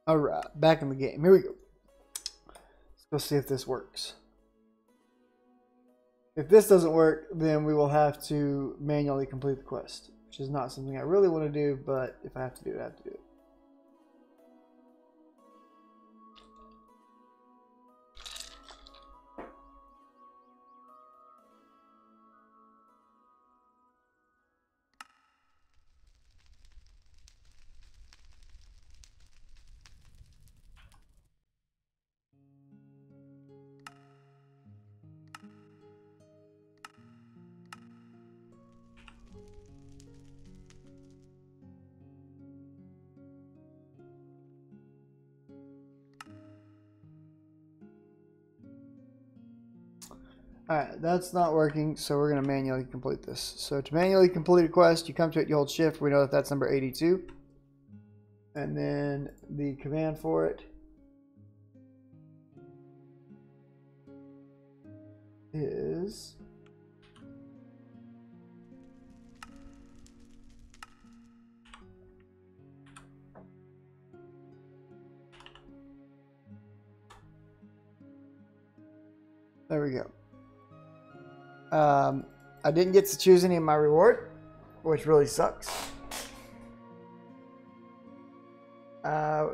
All right, back in the game. Here we go. Let's go see if this works. If this doesn't work, then we will have to manually complete the quest, which is not something I really want to do, but if I have to do it, I have to do it. Alright, that's not working, so we're going to manually complete this. So to manually complete a quest, you come to it, you hold shift. We know that that's number 82. And then the command for it is there we go. I didn't get to choose any of my reward, which really sucks.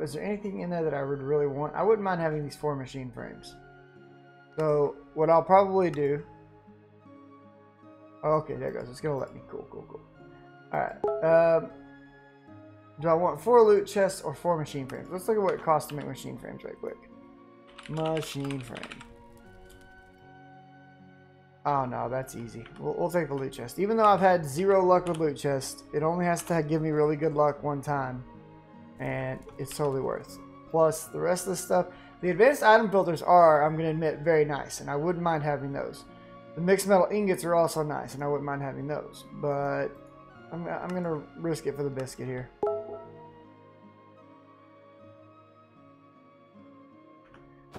Is there anything in there that I would really want? I wouldn't mind having these 4 machine frames. So what I'll probably do. Oh, okay, there it goes. It's gonna let me. Cool, cool, cool. All right. Do I want 4 loot chests or 4 machine frames? Let's look at what it costs to make machine frames right quick. Machine frame. Oh no, that's easy. We'll take the loot chest. Even though I've had 0 luck with loot chest, it only has to give me really good luck one time. And it's totally worth it. Plus, the rest of the stuff. The advanced item filters are, I'm going to admit, very nice. And I wouldn't mind having those. The mixed metal ingots are also nice. And I wouldn't mind having those. But I'm going to risk it for the biscuit here.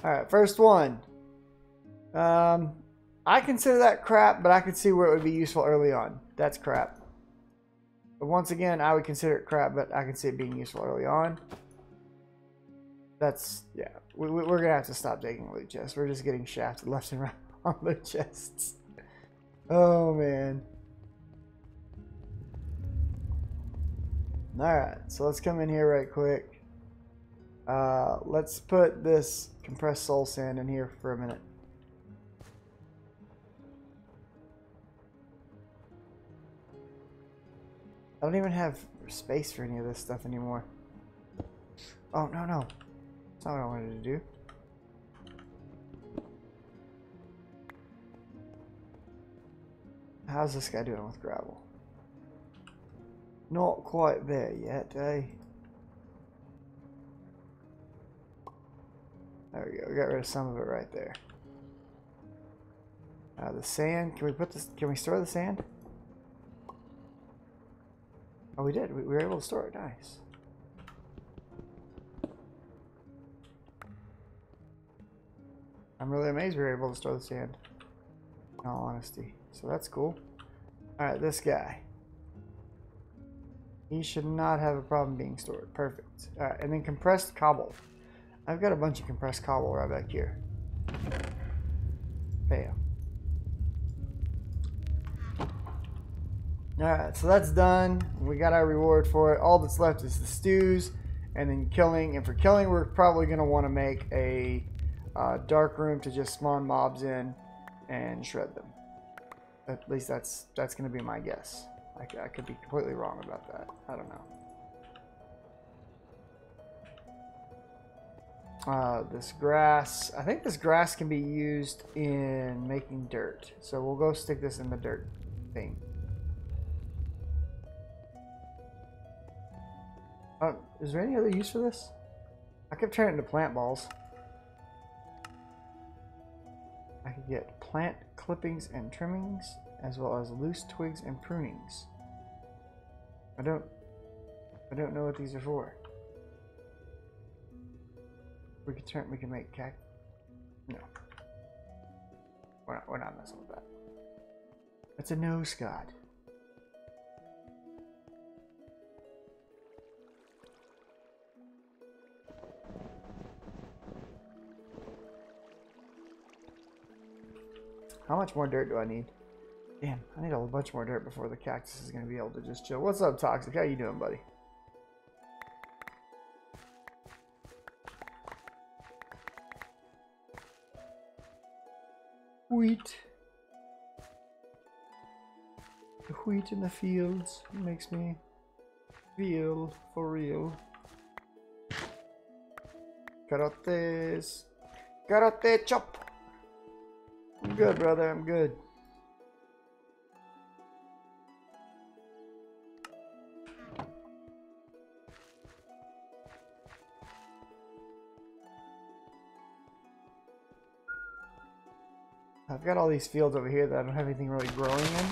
Alright, first one. I consider that crap, but I could see where it would be useful early on. That's crap. But once again, I would consider it crap, but I can see it being useful early on. That's, yeah. We're going to have to stop taking loot chests. We're just getting shafted left and right on loot chests. Oh, man. Alright, so let's come in here right quick. Let's put this compressed soul sand in here for a minute. I don't even have space for any of this stuff anymore. Oh, no, no. That's not what I wanted to do. How's this guy doing with gravel? Not quite there yet, eh? There we go. We got rid of some of it right there. The sand. Can we put this? Can we store the sand? Oh, we did. We were able to store it. Nice. I'm really amazed we were able to store the sand. In all honesty. So that's cool. Alright, this guy. He should not have a problem being stored. Perfect. Alright, and then compressed cobble. I've got a bunch of compressed cobble right back here. Bam. Alright, so that's done. We got our reward for it. All that's left is the stews and then killing. And for killing, we're probably going to want to make a dark room to just spawn mobs in and shred them. At least that's going to be my guess. I could be completely wrong about that. I don't know. This grass. I think this grass can be used in making dirt. So we'll go stick this in the dirt thing. Is there any other use for this? I kept turning it into plant balls. I could get plant clippings and trimmings, as well as loose twigs and prunings. I don't know what these are for. We can make cactus. No. We're not messing with that. That's a nose god. How much more dirt do I need? Damn, I need a bunch more dirt before the cactus is going to be able to just chill. What's up, Toxic? How you doing, buddy? Wheat. The wheat in the fields makes me feel for real. Carotes. Carote chop. I'm good, brother. I'm good. I've got all these fields over here that I don't have anything really growing in,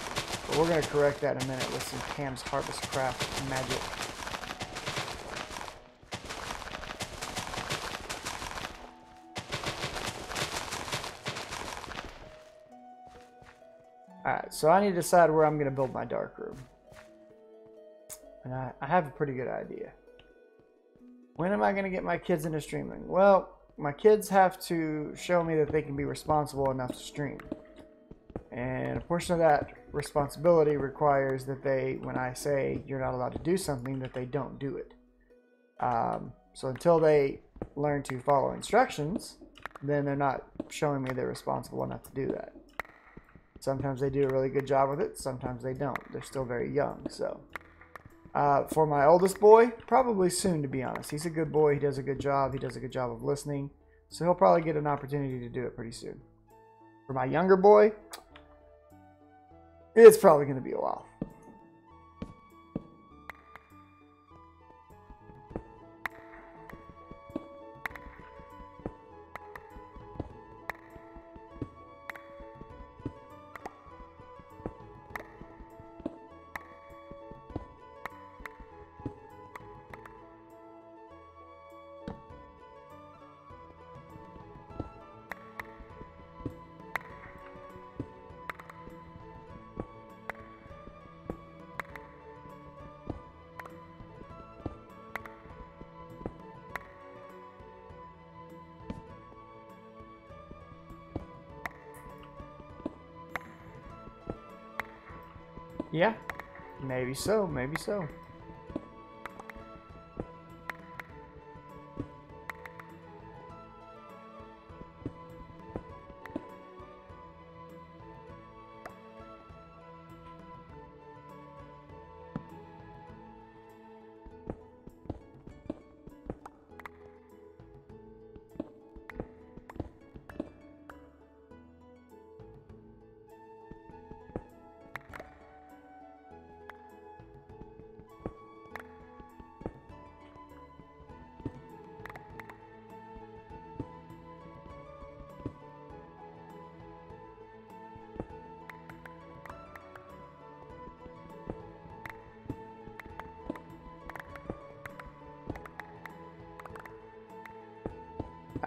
but we're going to correct that in a minute with some Cam's Harvest Craft magic. Alright, so I need to decide where I'm going to build my dark room. And I have a pretty good idea. When am I going to get my kids into streaming? Well, my kids have to show me that they can be responsible enough to stream. And a portion of that responsibility requires that they, when I say you're not allowed to do something, that they don't do it. So until they learn to follow instructions, then they're not showing me they're responsible enough to do that. Sometimes they do a really good job with it, sometimes they don't. They're still very young, so. For my oldest boy, probably soon, to be honest. He's a good boy, he does a good job, he does a good job of listening, so he'll probably get an opportunity to do it pretty soon. For my younger boy, it's probably going to be a while. Yeah, maybe so, maybe so.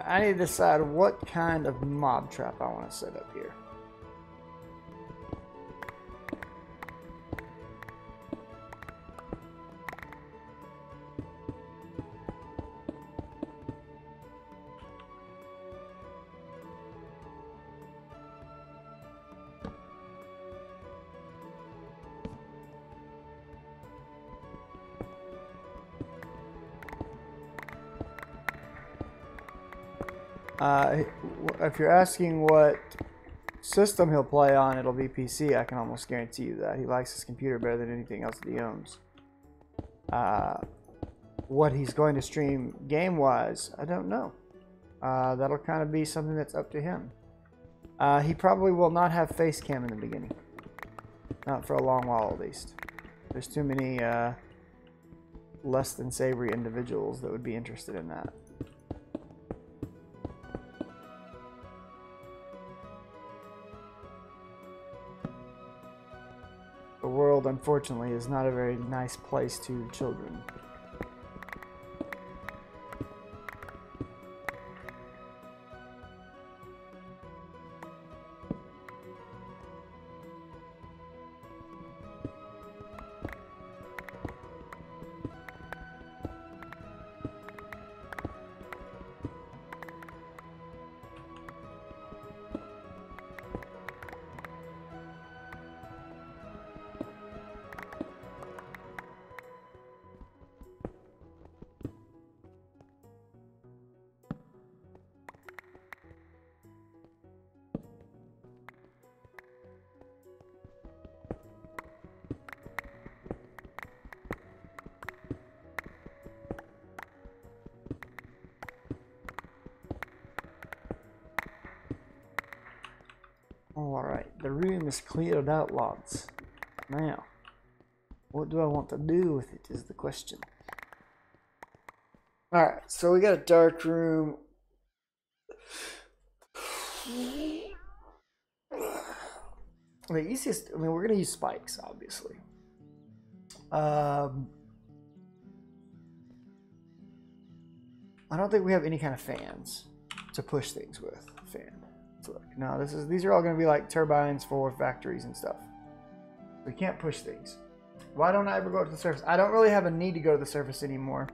I need to decide what kind of mob trap I want to set up here. If you're asking what system he'll play on, it'll be PC. I can almost guarantee you that. He likes his computer better than anything else that he owns. What he's going to stream game-wise, I don't know. That'll kind of be something that's up to him. He probably will not have face cam in the beginning. Not for a long while, at least. There's too many less than savory individuals that would be interested in that. The world, unfortunately, is not a very nice place to children. Alright, the room is cleared out lots. Now, what do I want to do with it is the question. Alright, so we got a dark room. the easiest, I mean, we're going to use spikes, obviously. I don't think we have any kind of fans to push things with. So look, no, these are all going to be like turbines for factories and stuff. We can't push things. Why don't I ever go to the surface? I don't really have a need to go to the surface anymore.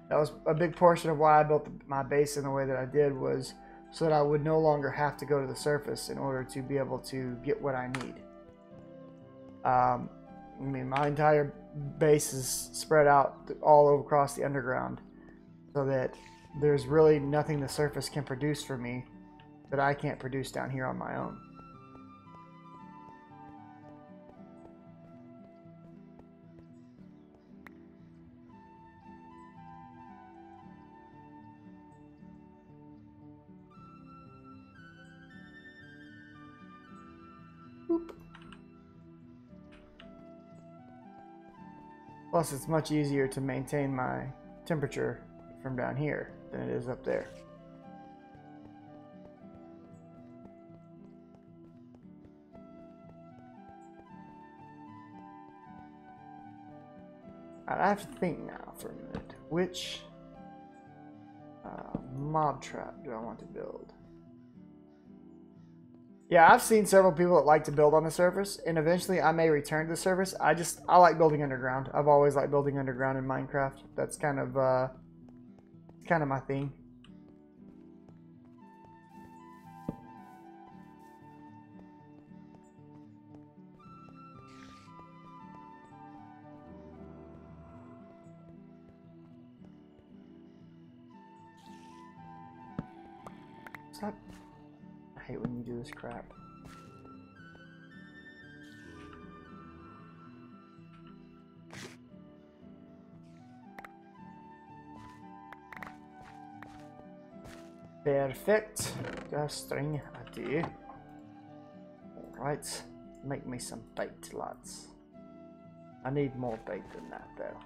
That was a big portion of why I built my base in the way that I did, was so that I would no longer have to go to the surface in order to be able to get what I need. I mean, my entire base is spread out all across the underground, so that there's really nothing the surface can produce for me that I can't produce down here on my own. Boop. Plus, it's much easier to maintain my temperature from down here than it is up there. I have to think now for a minute. Which mob trap do I want to build? Yeah, I've seen several people that like to build on the surface, and eventually I may return to the surface. I like building underground. I've always liked building underground in Minecraft. That's kind of my thing. Stop. I hate when you do this crap. Perfect. Just string a do. Alright. Make me some bait, lads. I need more bait than that, though.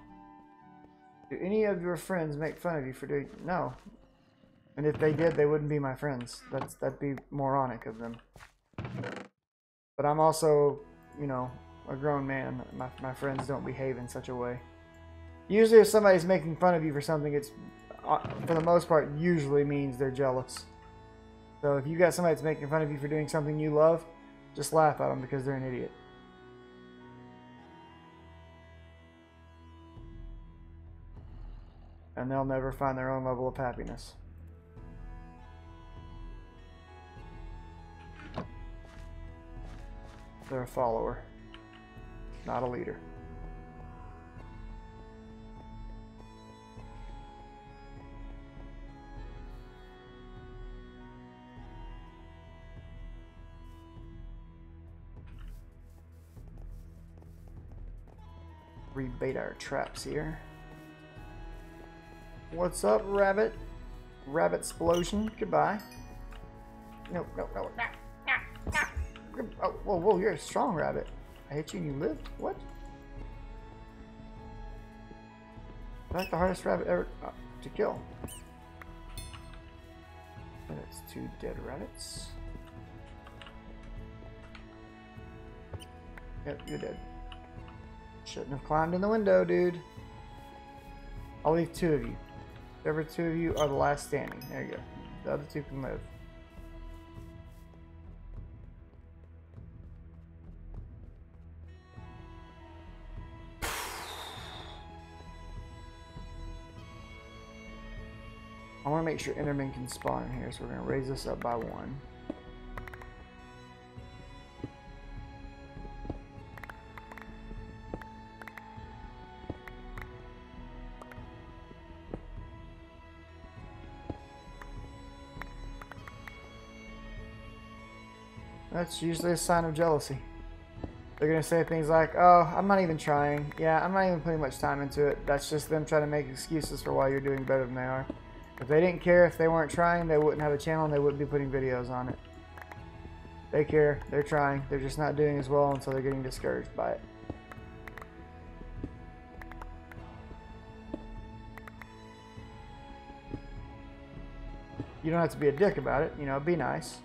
Do any of your friends make fun of you for doing... No. And if they did, they wouldn't be my friends. That'd be moronic of them. But I'm also, you know, a grown man. My friends don't behave in such a way. Usually if somebody's making fun of you for something, it's, for the most part, usually means they're jealous. So if you got somebody that's making fun of you for doing something you love, just laugh at them because they're an idiot. And they'll never find their own level of happiness. They're a follower, not a leader. Rebait our traps here. What's up, rabbit? Rabbit explosion. Goodbye. No. Oh, whoa, you're a strong rabbit. I hit you and you lived? What? That's the hardest rabbit ever to kill. That's 2 dead rabbits. Yep, you're dead. Shouldn't have climbed in the window, dude. I'll leave 2 of you. Whoever 2 of you are the last standing. There you go. The other 2 can live. I want to make sure Enderman can spawn in here, so we're going to raise this up by 1. That's usually a sign of jealousy. They're going to say things like, oh, I'm not even trying. Yeah, I'm not even putting much time into it. That's just them trying to make excuses for why you're doing better than they are. If they didn't care, if they weren't trying, they wouldn't have a channel and they wouldn't be putting videos on it. They care. They're trying. They're just not doing as well, and so they're getting discouraged by it. You don't have to be a dick about it. You know, be nice.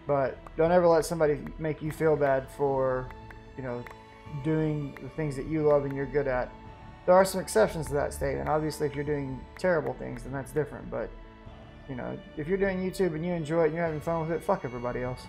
But don't ever let somebody make you feel bad for, you know, doing the things that you love and you're good at. There are some exceptions to that statement. Obviously, if you're doing terrible things, then that's different. But, you know, if you're doing YouTube and you enjoy it and you're having fun with it, fuck everybody else.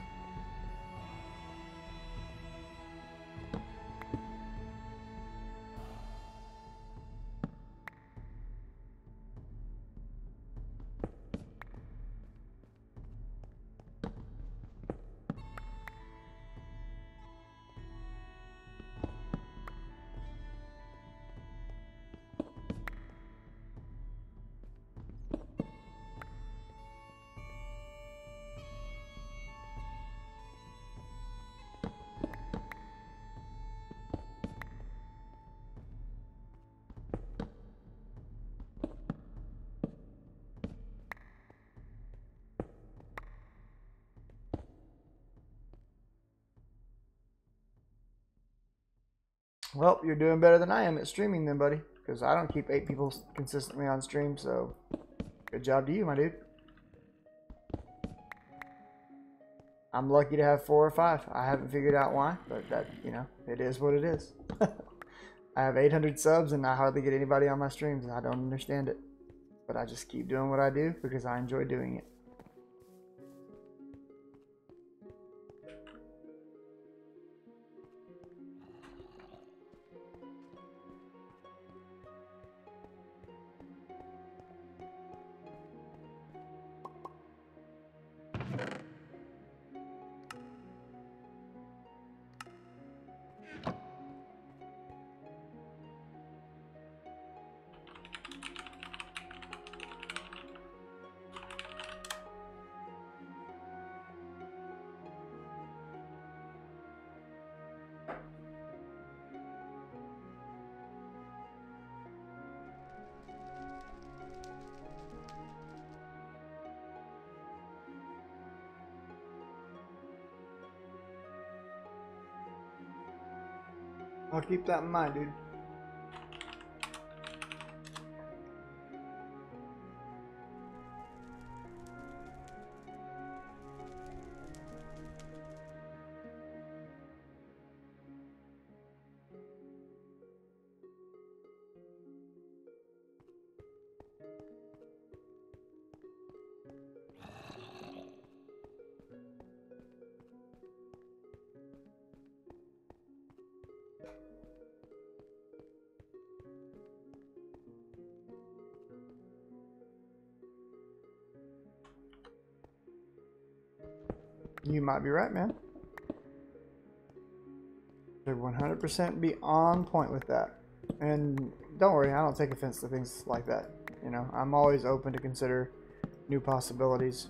Well, you're doing better than I am at streaming then, buddy. Because I don't keep 8 people consistently on stream, so good job to you, my dude. I'm lucky to have 4 or 5. I haven't figured out why, but that, you know, it is what it is. I have 800 subs and I hardly get anybody on my streams and I don't understand it. But I just keep doing what I do because I enjoy doing it. I'll keep that in mind, dude. You might be right, man. Should 100% be on point with that. And don't worry, I don't take offense to things like that. You know, I'm always open to consider new possibilities.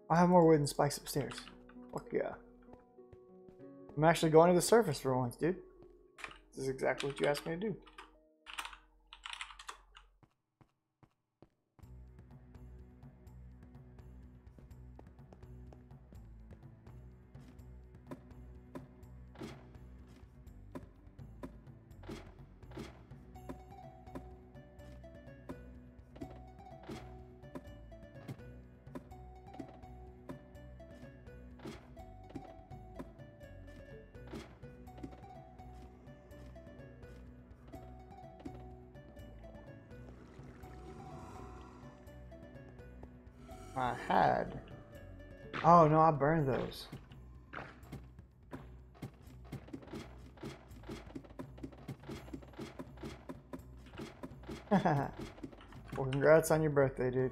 I have more wooden spikes upstairs. Fuck yeah. I'm actually going to the surface for once, dude. This is exactly what you asked me to do. I had. Oh no, I burned those. Well, congrats on your birthday, dude.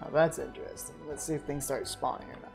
Oh, that's interesting. Let's see if things start spawning or not.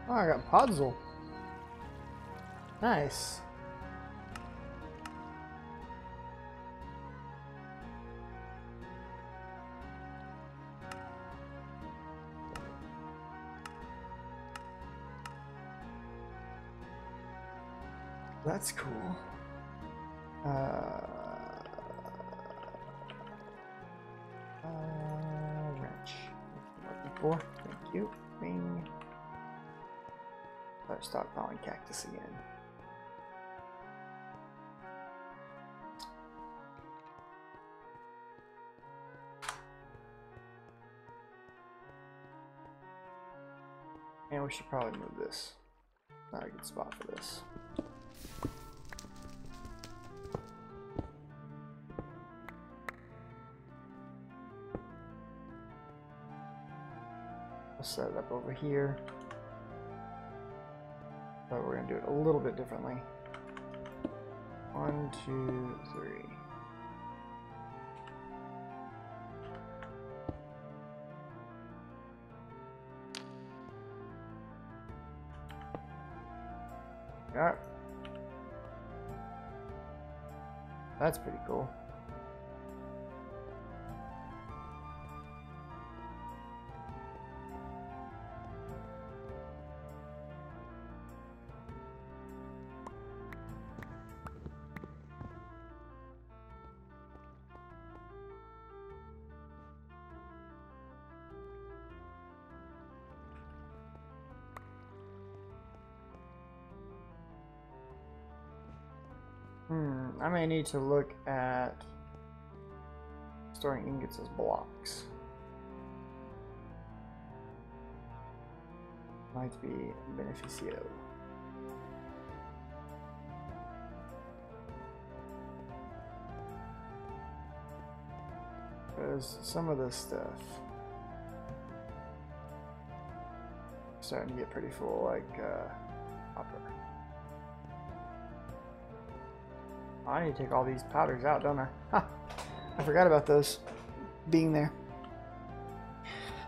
Oh, I got puzzle. Nice. That's cool. Wrench. Looking for. Thank you. Bing. Start stockpiling cactus again. And we should probably move this. Not a good spot for this. We'll set it up over here. But we're going to do it a little bit differently. 1, 2, 3. Alright. That's pretty cool. I may need to look at storing ingots as blocks. Might be beneficio. Because some of this stuff is starting to get pretty full, like copper. I need to take all these powders out, don't I? Ha! I forgot about those being there.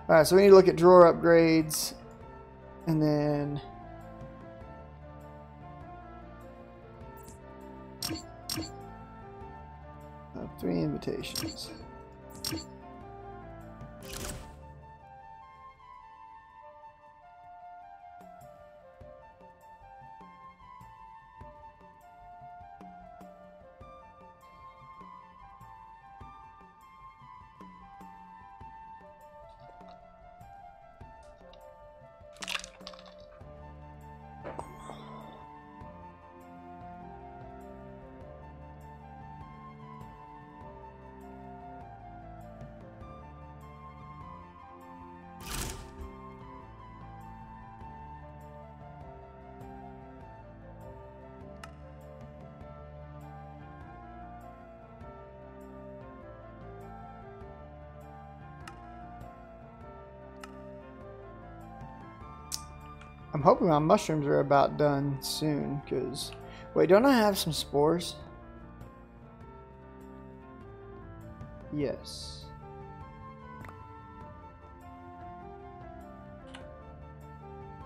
Alright, so we need to look at drawer upgrades. And then... 3 invitations. I'm hoping my mushrooms are about done soon, because... Wait, don't I have some spores? Yes.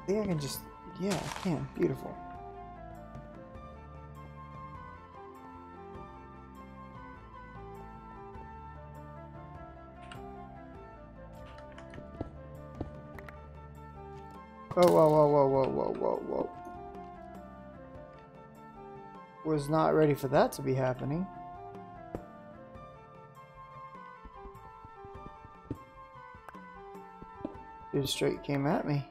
I think I can just... Yeah, I can. Beautiful. Whoa, whoa, whoa, whoa, whoa, whoa, whoa, whoa. Was not ready for that to be happening. Dude straight came at me.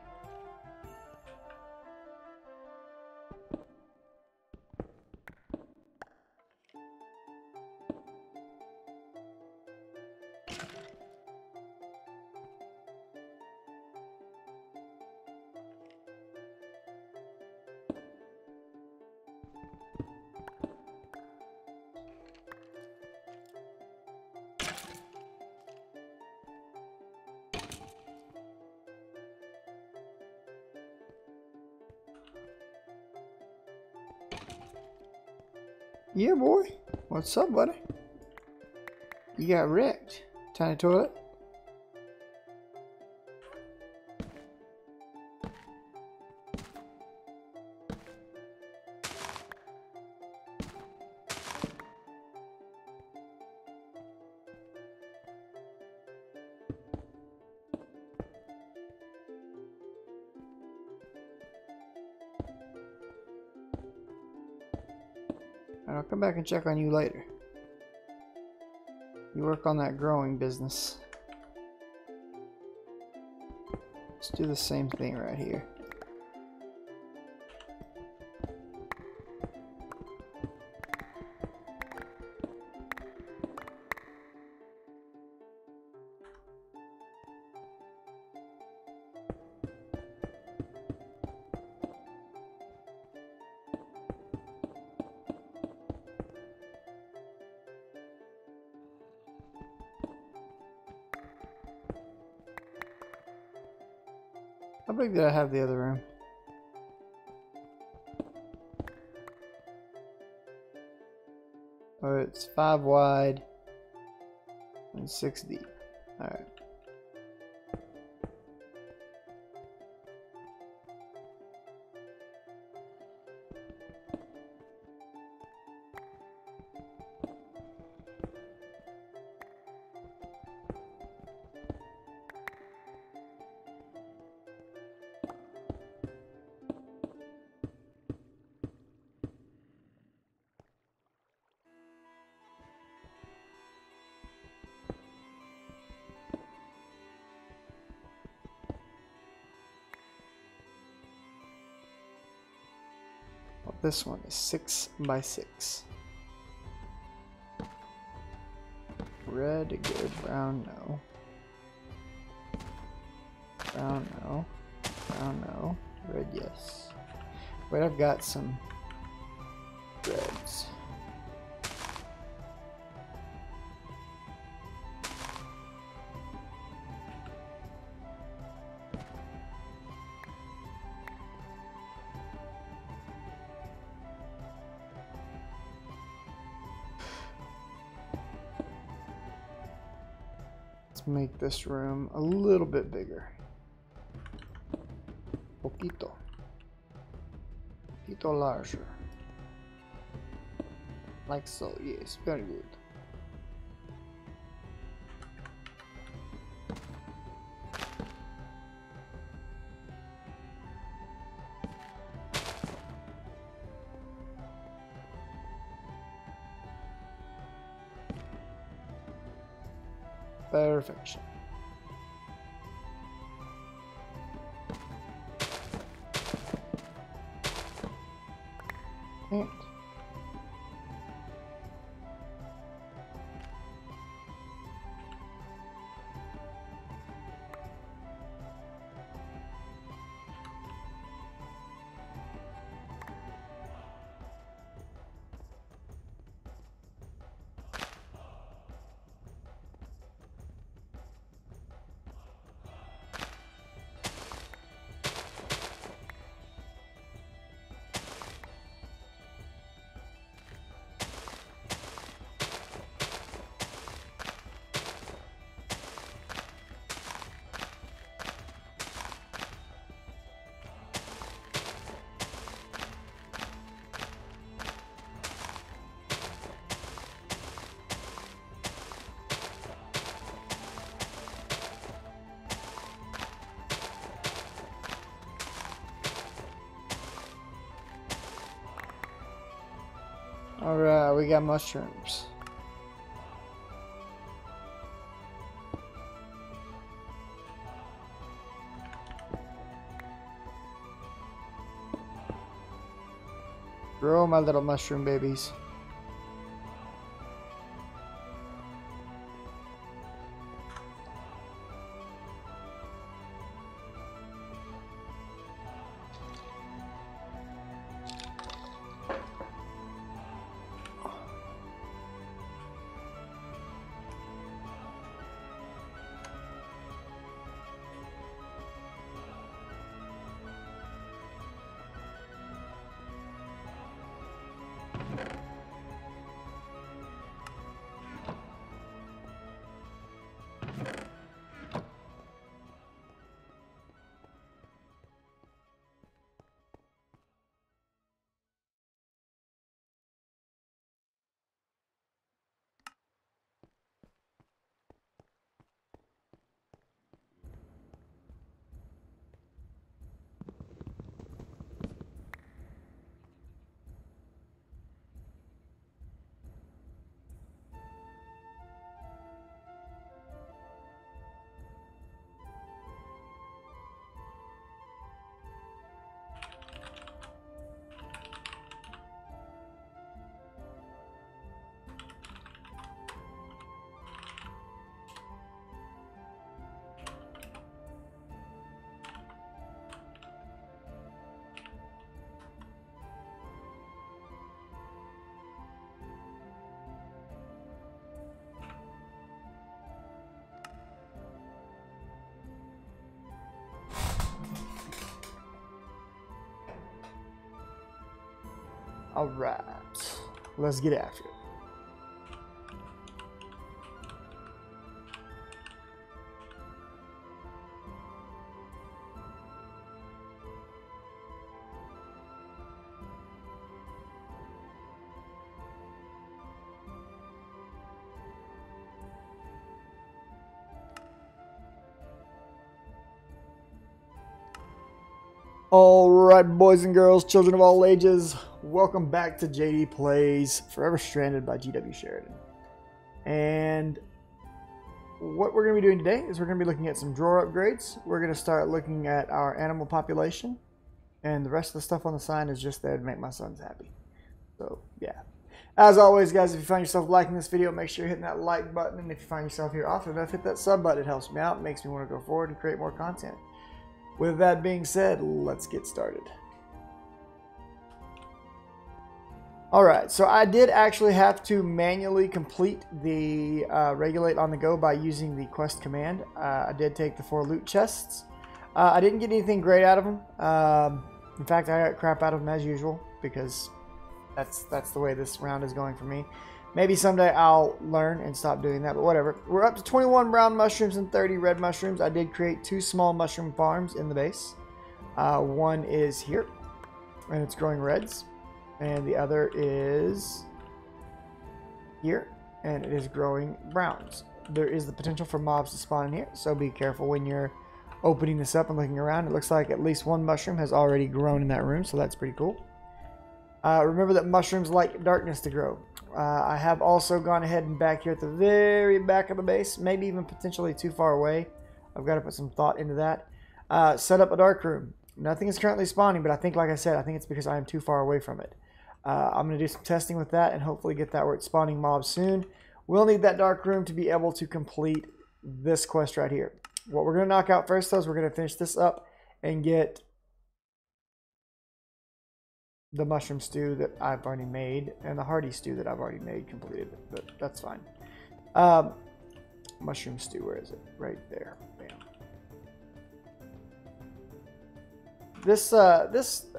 Yeah, boy. What's up, buddy? You got wrecked. Tiny toilet. And I'll come back and check on you later. You work on that growing business. Let's do the same thing right here. How big did I have the other room? Oh, it's 5 wide and 6 deep. Alright. This one is 6 by 6. Red, good. Brown, no. Brown, no. Brown, no. Red, yes. Wait, I've got some reds. Let's make this room a little bit bigger. Poquito. Poquito larger. Like so, yes, very good. Perfection. And alright, we got mushrooms. Grow my little mushroom babies. All right, let's get after it. Alright, boys and girls, children of all ages, welcome back to JD Plays Forever Stranded by GW Sheridan. And what we're going to be doing today is we're going to be looking at some drawer upgrades. We're going to start looking at our animal population, and the rest of the stuff on the sign is just there to make my sons happy. So, yeah. As always, guys, if you find yourself liking this video, make sure you're hitting that like button, and if you find yourself here often enough, hit that sub button. It helps me out, it makes me want to go forward and create more content. With that being said, let's get started. Alright, so I did actually have to manually complete the regulate on the go by using the quest command. I did take the 4 loot chests. I didn't get anything great out of them. In fact, I got crap out of them as usual because that's the way this round is going for me. Maybe someday I'll learn and stop doing that, but whatever. We're up to 21 brown mushrooms and 30 red mushrooms. I did create 2 small mushroom farms in the base. One is here, and it's growing reds. And the other is here, and it is growing browns. There is the potential for mobs to spawn in here, so be careful when you're opening this up and looking around. It looks like at least 1 mushroom has already grown in that room, so that's pretty cool. Remember that mushrooms like darkness to grow. I have also gone ahead and back here at the very back of the base, maybe even potentially too far away. I've got to put some thought into that. Set up a dark room. Nothing is currently spawning, but I think, like I said, I think it's because I am too far away from it. I'm going to do some testing with that and hopefully get that where it's spawning mobs soon. We'll need that dark room to be able to complete this quest right here. What we're going to knock out first, though, is we're going to finish this up and get the mushroom stew that I've already made and the hearty stew that I've already made completed, but that's fine. Mushroom stew, where is it? Right there. Bam. This I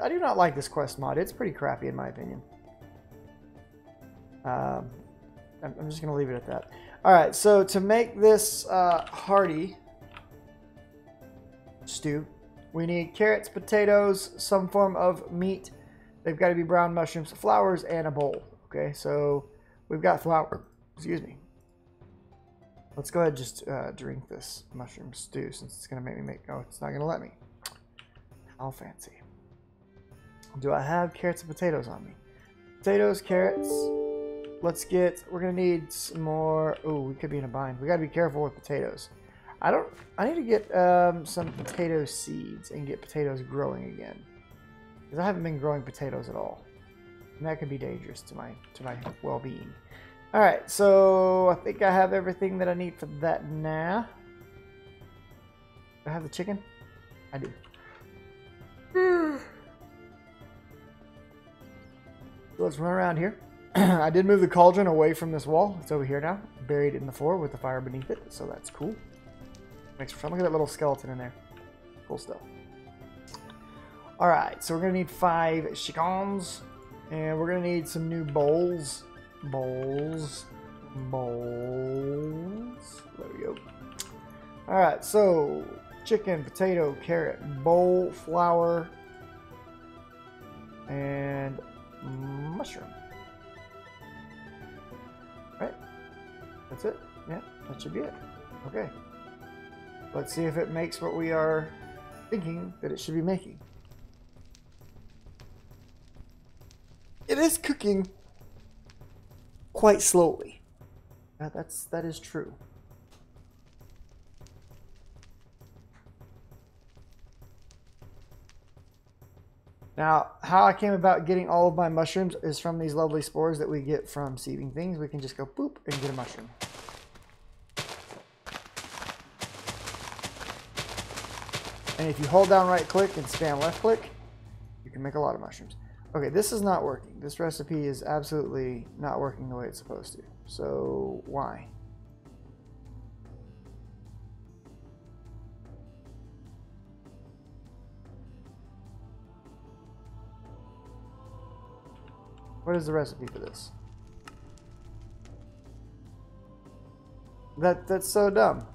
do not like this quest mod. It's pretty crappy in my opinion. I'm just gonna leave it at that. All right, so to make this hearty stew, we need carrots, potatoes, some form of meat. They've got to be brown mushrooms, flowers, and a bowl. Okay, so we've got flour. Excuse me. Let's go ahead and just drink this mushroom stew since it's going to make me make... Oh, it's not going to let me. How fancy. Do I have carrots and potatoes on me? Potatoes, carrots. Let's get... We're going to need some more... Oh, we could be in a bind. We got to be careful with potatoes. I need to get some potato seeds and get potatoes growing again. Because I haven't been growing potatoes at all. And that could be dangerous to my well-being. Alright, so I think I have everything that I need for that now. Do I have the chicken? I do. So let's run around here. I did move the cauldron away from this wall. It's over here now. Buried in the floor with the fire beneath it. So that's cool. Makes for fun. Look at that little skeleton in there. Cool stuff. Alright, so we're going to need 5 chickens, and we're going to need some new bowls. Bowls. There we go. Alright, so chicken, potato, carrot, bowl, flour, and mushroom. Right? That's it? Yeah, that should be it. Okay. Let's see if it makes what we are thinking that it should be making. It is cooking quite slowly. That is true. Now, how I came about getting all of my mushrooms is from these lovely spores that we get from seeding things. We can just go boop and get a mushroom. And if you hold down right click and spam left click, you can make a lot of mushrooms. Okay, this is not working. This recipe is absolutely not working the way it's supposed to. So, why? What is the recipe for this? That's so dumb.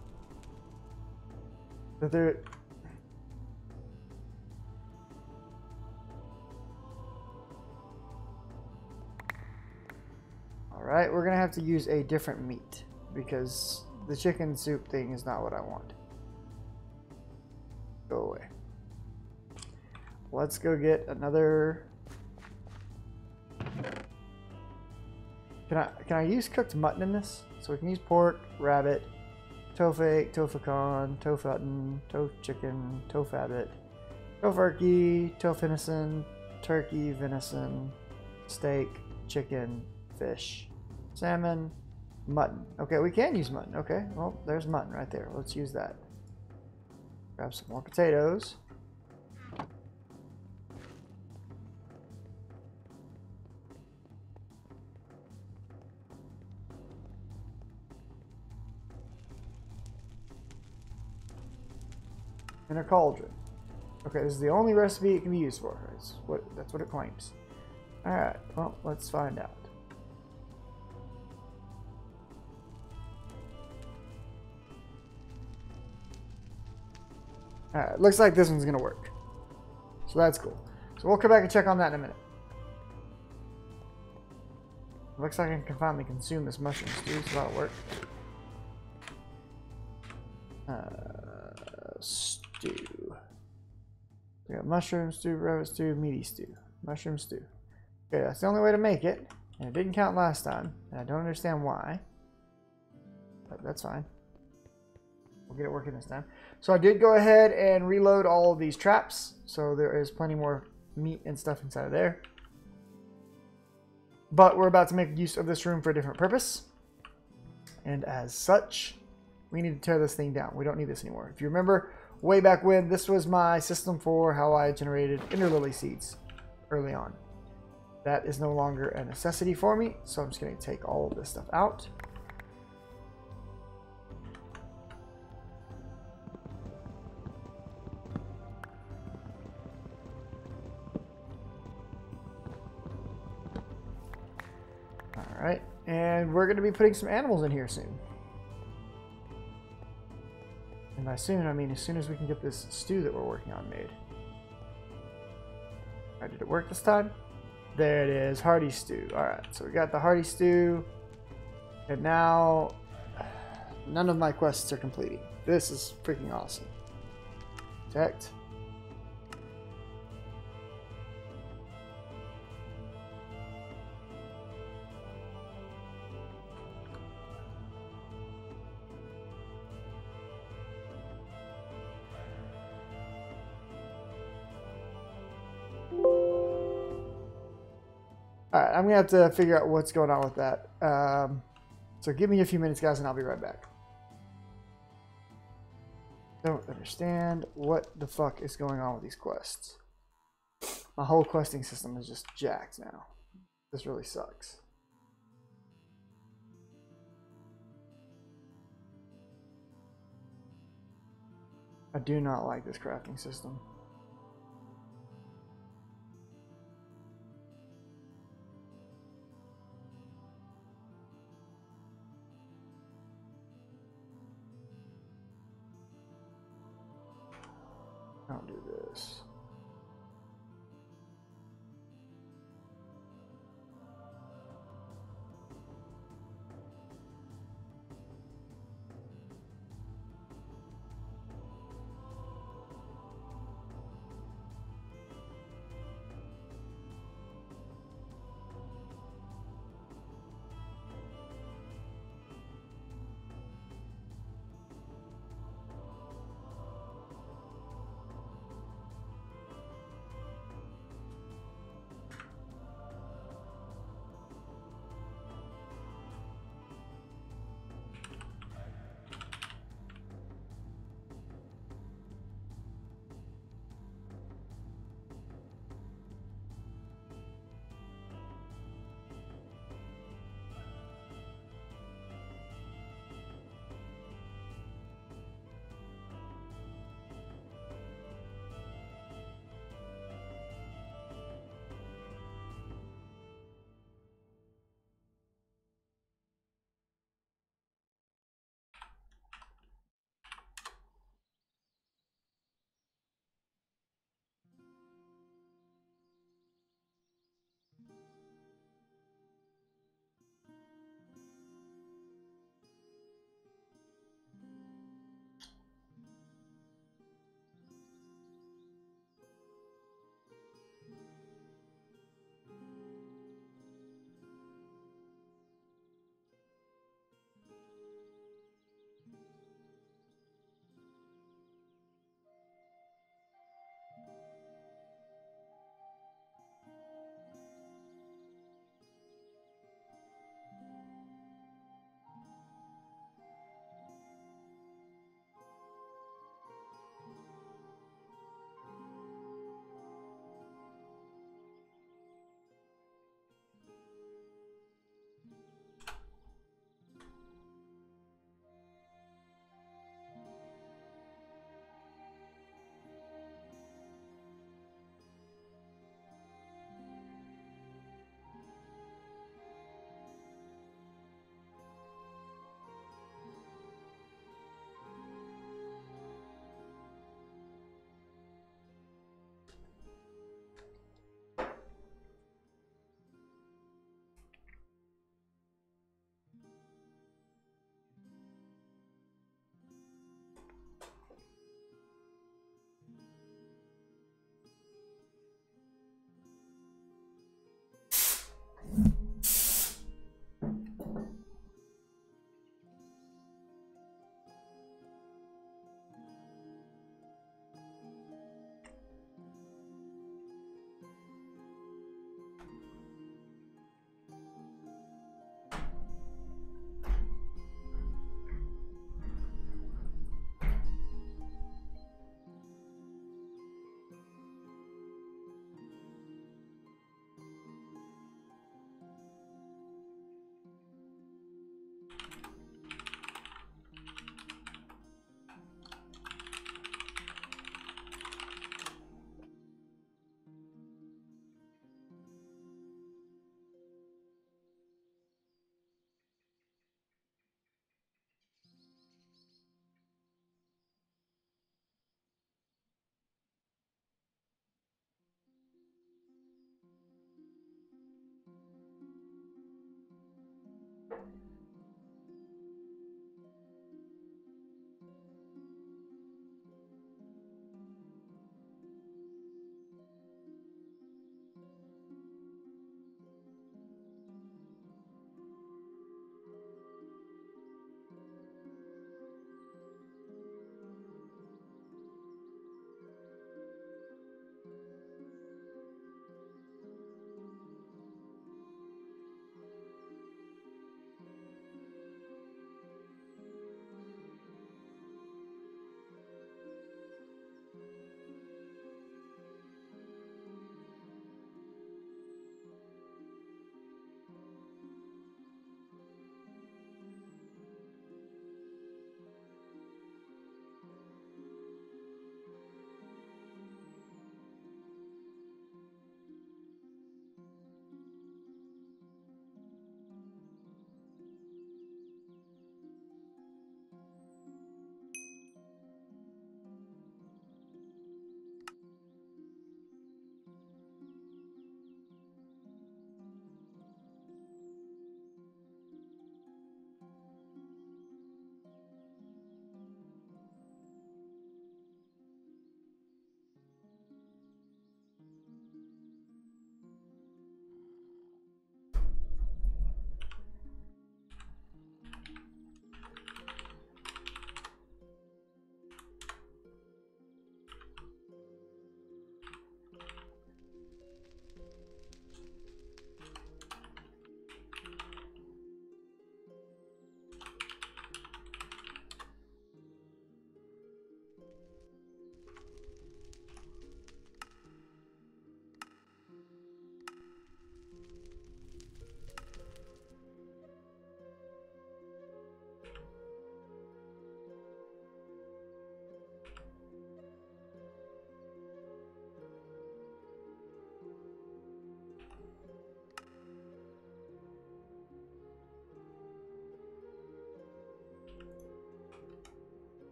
That they're... Alright, we're gonna have to use a different meat because the chicken soup thing is not what I want. Go away. Let's go get another... Can I use cooked mutton in this? So we can use pork, rabbit, tofu, tofu con, tofu mutton, tofu chicken, tofu rabbit, tofurkey, tofu venison, turkey, venison, steak, chicken, fish, salmon, mutton. Okay, we can use mutton. Okay, well, there's mutton right there. Let's use that. Grab some more potatoes. In a cauldron. Okay, this is the only recipe it can be used for. That's what it claims. Alright, well, let's find out. Alright, looks like this one's gonna work. So that's cool. So we'll come back and check on that in a minute. Looks like I can finally consume this mushroom stew, so that'll work. Stew. We got mushroom stew, rabbit stew, meaty stew. Mushroom stew. Okay, that's the only way to make it. And it didn't count last time. And I don't understand why. But that's fine. We'll get it working this time. So I did go ahead and reload all of these traps. So there is plenty more meat and stuff inside of there. But we're about to make use of this room for a different purpose. And as such, we need to tear this thing down. We don't need this anymore. If you remember, way back when, this was my system for how I generated interlily seeds early on. That is no longer a necessity for me, so I'm just going to take all of this stuff out. Alright, and we're going to be putting some animals in here soon. And by soon, I mean as soon as we can get this stew that we're working on made. Alright, did it work this time? There it is, hearty stew. Alright, so we got the hearty stew. And now, none of my quests are completing. This is freaking awesome. Protect. Alright, I'm going to have to figure out what's going on with that. So give me a few minutes, guys, and I'll be right back. Don't understand what the fuck is going on with these quests. My whole questing system is just jacked now. This really sucks. I do not like this crafting system. I'll do this.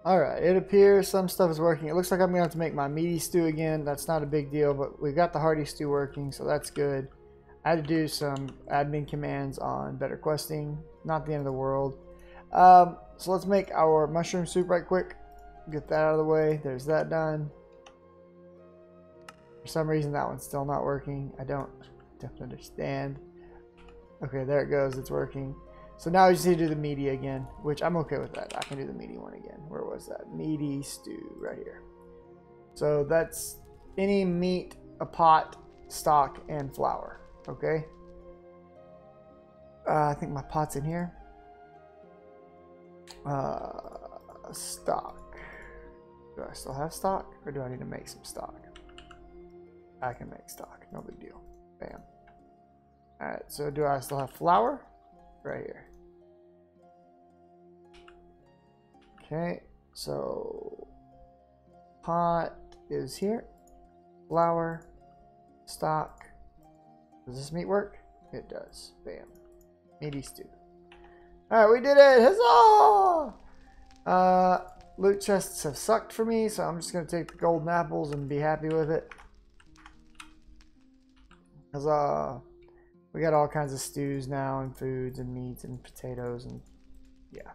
Alright, it appears some stuff is working. It looks like I'm going to have to make my meaty stew again. That's not a big deal, but we got the hearty stew working, so that's good. I had to do some admin commands on better questing. Not the end of the world. So let's make our mushroom soup right quick. Get that out of the way. There's that done. For some reason, that one's still not working. I don't understand. Okay, there it goes. It's working. So now we just need to do the meaty again, which I'm okay with that. I can do the meaty one again. Where was that? Meaty stew right here. So that's any meat, a pot, stock, and flour. Okay. I think my pot's in here. Stock. Do I still have stock, or do I need to make some stock? I can make stock. No big deal. Bam. All right. So do I still have flour? Right here. Okay, so pot is here. Flour, stock. Does this meat work? It does. Bam. Meaty stew. Alright, we did it! Huzzah! Loot chests have sucked for me, so I'm just going to take the golden apples and be happy with it. Huzzah! We got all kinds of stews now, and foods, and meats, and potatoes, and yeah.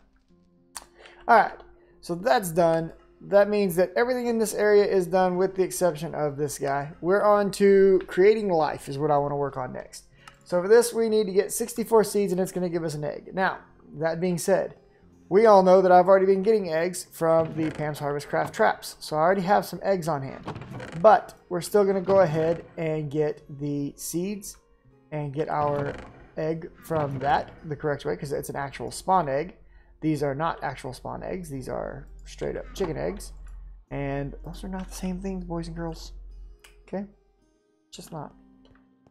Alright, so that's done. That means that everything in this area is done with the exception of this guy. We're on to creating life is what I want to work on next. So for this, we need to get 64 seeds, and it's going to give us an egg. Now, that being said, we all know that I've already been getting eggs from the Pam's Harvest Craft traps. So I already have some eggs on hand. But we're still going to go ahead and get the seeds and get our egg from that the correct way, because it's an actual spawn egg. These are not actual spawn eggs. These are straight up chicken eggs. And those are not the same things, boys and girls. Okay? Just not.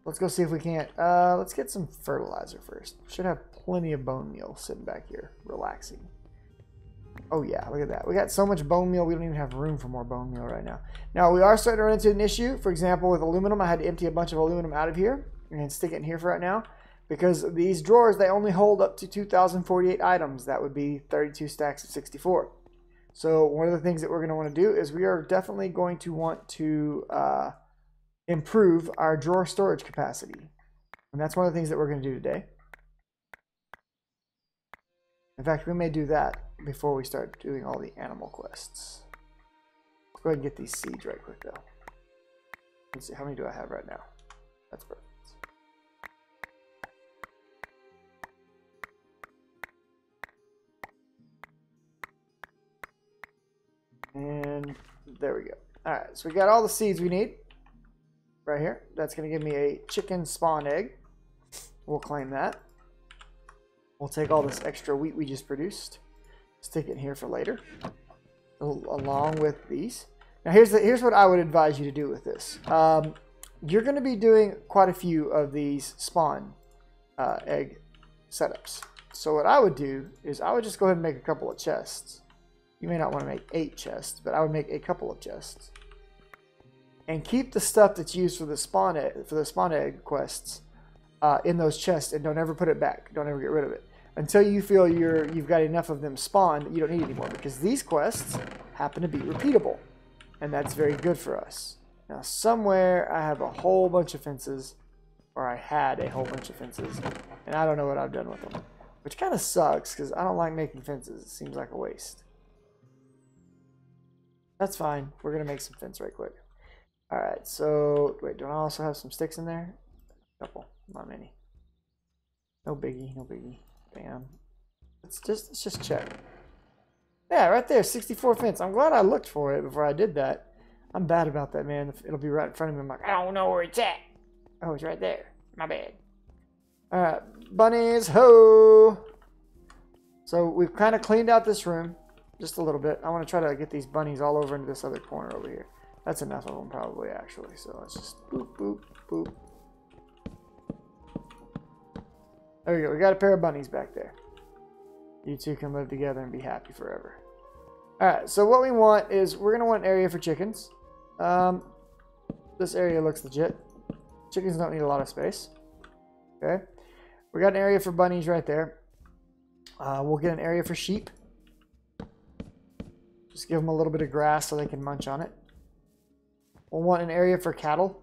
Let's go see if we can't. Let's get some fertilizer first. Should have plenty of bone meal sitting back here, relaxing. Oh yeah, look at that. We got so much bone meal, we don't even have room for more bone meal right now. Now, we are starting to run into an issue. For example, with aluminum, I had to empty a bunch of aluminum out of here and stick it in here for right now. Because these drawers, they only hold up to 2,048 items. That would be 32 stacks of 64. So one of the things that we're going to want to do is we are definitely going to want to improve our drawer storage capacity. And that's one of the things that we're going to do today. In fact, we may do that before we start doing all the animal quests. Let's go ahead and get these seeds right quick, though. Let's see, how many do I have right now? That's perfect. And there we go. All right, so we got all the seeds we need right here. That's going to give me a chicken spawn egg. We'll claim that. We'll take all this extra wheat we just produced, stick it in here for later, along with these. Now, here's what I would advise you to do with this. You're going to be doing quite a few of these spawn egg setups. So what I would do is I would just go ahead and make a couple of chests. You may not want to make 8 chests, but I would make a couple of chests. And keep the stuff that's used for the spawn egg quests in those chests, and don't ever put it back. Don't ever get rid of it until you feel you've got enough of them spawned that you don't need anymore, because these quests happen to be repeatable, and that's very good for us. Now, somewhere I have a whole bunch of fences, or I had a whole bunch of fences, and I don't know what I've done with them, which kind of sucks because I don't like making fences. It seems like a waste. That's fine. We're going to make some fence right quick. Alright, so, wait, do I also have some sticks in there? A couple, not many. No biggie, no biggie. Bam. Let's just check. Yeah, right there, 64 fence. I'm glad I looked for it before I did that. I'm bad about that, man. It'll be right in front of me. I'm like, I don't know where it's at. Oh, it's right there. My bad. Alright, bunnies, ho! So, we've kind of cleaned out this room. Just a little bit. I want to try to get these bunnies all over into this other corner over here. That's enough of them probably, actually. So let's just boop, boop, boop. There we go. We got a pair of bunnies back there. You two can live together and be happy forever. Alright, so what we want is we're going to want an area for chickens. This area looks legit. Chickens don't need a lot of space. Okay. We got an area for bunnies right there. We'll get an area for sheep. Just give them a little bit of grass so they can munch on it. We'll want an area for cattle.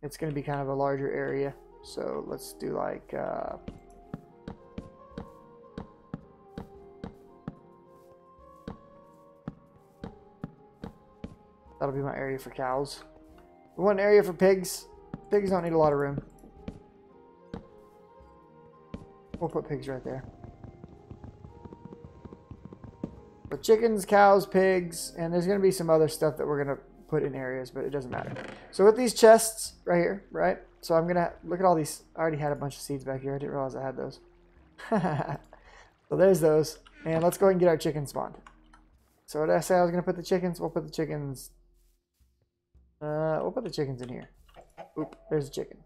It's going to be kind of a larger area. So let's do like... that'll be my area for cows. We want an area for pigs. Pigs don't need a lot of room. We'll put pigs right there. But chickens, cows, pigs, and there's going to be some other stuff that we're going to put in areas, but it doesn't matter. So with these chests right here, right? So I'm going to look at all these. I already had a bunch of seeds back here. I didn't realize I had those. So there's those. And let's go ahead and get our chickens spawned. So what did I say I was going to put the chickens? We'll put the chickens... we'll put the chickens in here. Oop, there's a chicken.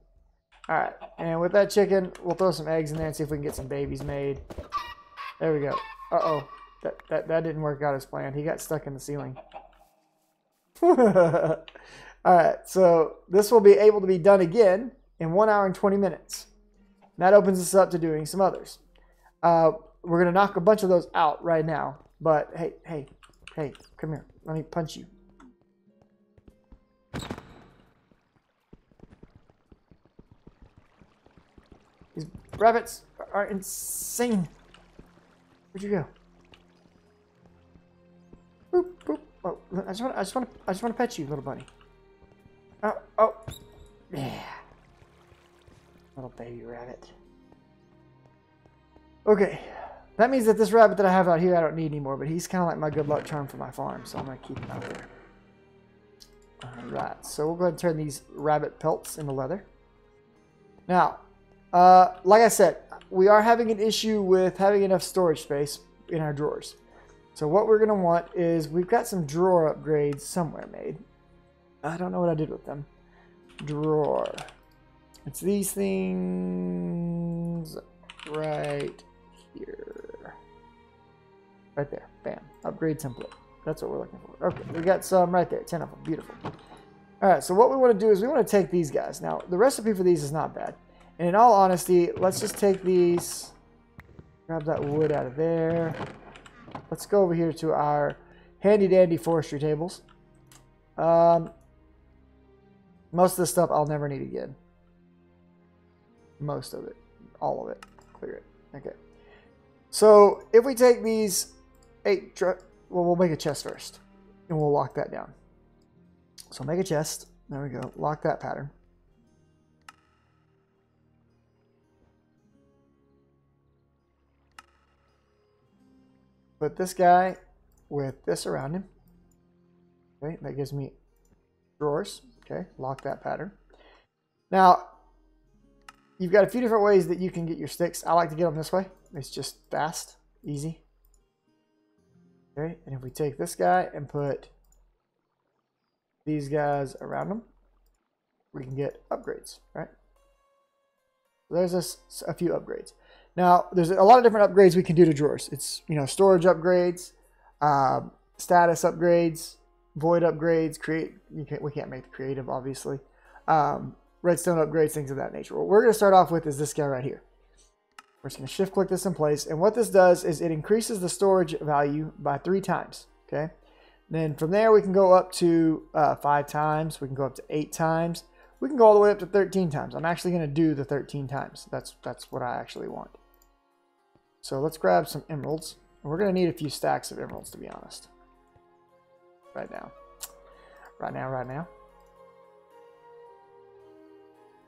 Alright, and with that chicken, we'll throw some eggs in there and see if we can get some babies made. There we go. Uh-oh. That didn't work out as planned. He got stuck in the ceiling. Alright, so this will be able to be done again in 1 hour and 20 minutes. And that opens us up to doing some others. We're going to knock a bunch of those out right now. But, hey, come here. Let me punch you. These rabbits are insane. Where'd you go? Boop, boop. Oh, I just want to pet you, little bunny. Oh, yeah. Little baby rabbit. Okay, that means that this rabbit that I have out here I don't need anymore, but he's kind of like my good luck charm for my farm, so I'm gonna keep him out there. All right, so we'll go ahead and turn these rabbit pelts into leather. Now, like I said, we are having an issue with having enough storage space in our drawers. So what we're going to want is, we've got some drawer upgrades somewhere made. I don't know what I did with them. Drawer. It's these things right here. Right there. Bam. Upgrade template. That's what we're looking for. Okay, we got some right there. 10 of them. Beautiful. Alright, so what we want to do is we want to take these guys. Now, the recipe for these is not bad. And in all honesty, let's just take these. Grab that wood out of there. Let's go over here to our handy-dandy forestry tables. Most of this stuff I'll never need again. Most of it. All of it. Clear it. Okay. So, if we take these 8... well, we'll make a chest first. And we'll lock that down. So, make a chest. There we go. Lock that pattern. Put this guy with this around him. Okay, that gives me drawers. Okay, lock that pattern. Now, you've got a few different ways that you can get your sticks. I like to get them this way. It's just fast, easy. Okay, and if we take this guy and put these guys around them, we can get upgrades, right? So there's a few upgrades. Now, there's a lot of different upgrades we can do to drawers. It's, you know, storage upgrades, status upgrades, void upgrades, we can't make the creative, obviously. Redstone upgrades, things of that nature. What we're going to start off with is this guy right here. We're just going to shift click this in place. And what this does is it increases the storage value by 3 times. Okay. Then from there, we can go up to 5 times. We can go up to 8 times. We can go all the way up to 13 times. I'm actually going to do the 13 times. That's what I actually want. So let's grab some emeralds. We're going to need a few stacks of emeralds, to be honest. Right now.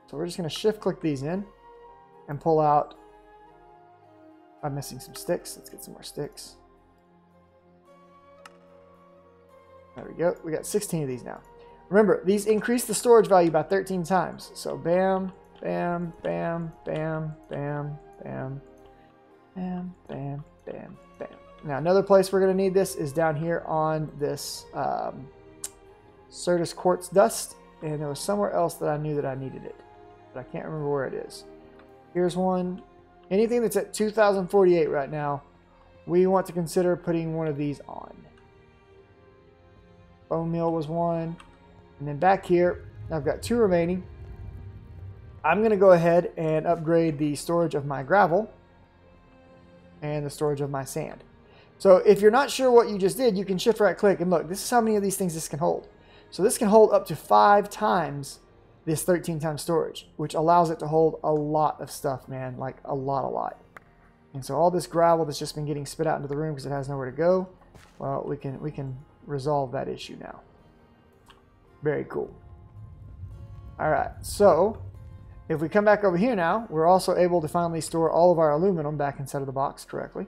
So we're just going to shift click these in and pull out. I'm missing some sticks. Let's get some more sticks. There we go. We got 16 of these now. Remember, these increase the storage value by 13 times. So bam, bam, bam, bam, bam, bam. Bam, bam, bam, bam. Now, another place we're going to need this is down here on this Certus quartz dust. And there was somewhere else that I knew that I needed it. But I can't remember where it is. Here's one. Anything that's at 2048 right now, we want to consider putting one of these on. Bone meal was one. And then back here, I've got 2 remaining. I'm going to go ahead and upgrade the storage of my gravel and the storage of my sand. So if you're not sure what you just did, you can shift right click and look, this is how many of these things this can hold. So this can hold up to 5 times this 13 times storage, which allows it to hold a lot of stuff, man, like a lot. And so all this gravel that's just been getting spit out into the room because it has nowhere to go, well, we can resolve that issue now. Very cool. All right, so if we come back over here now, we're also able to finally store all of our aluminum back inside of the box correctly.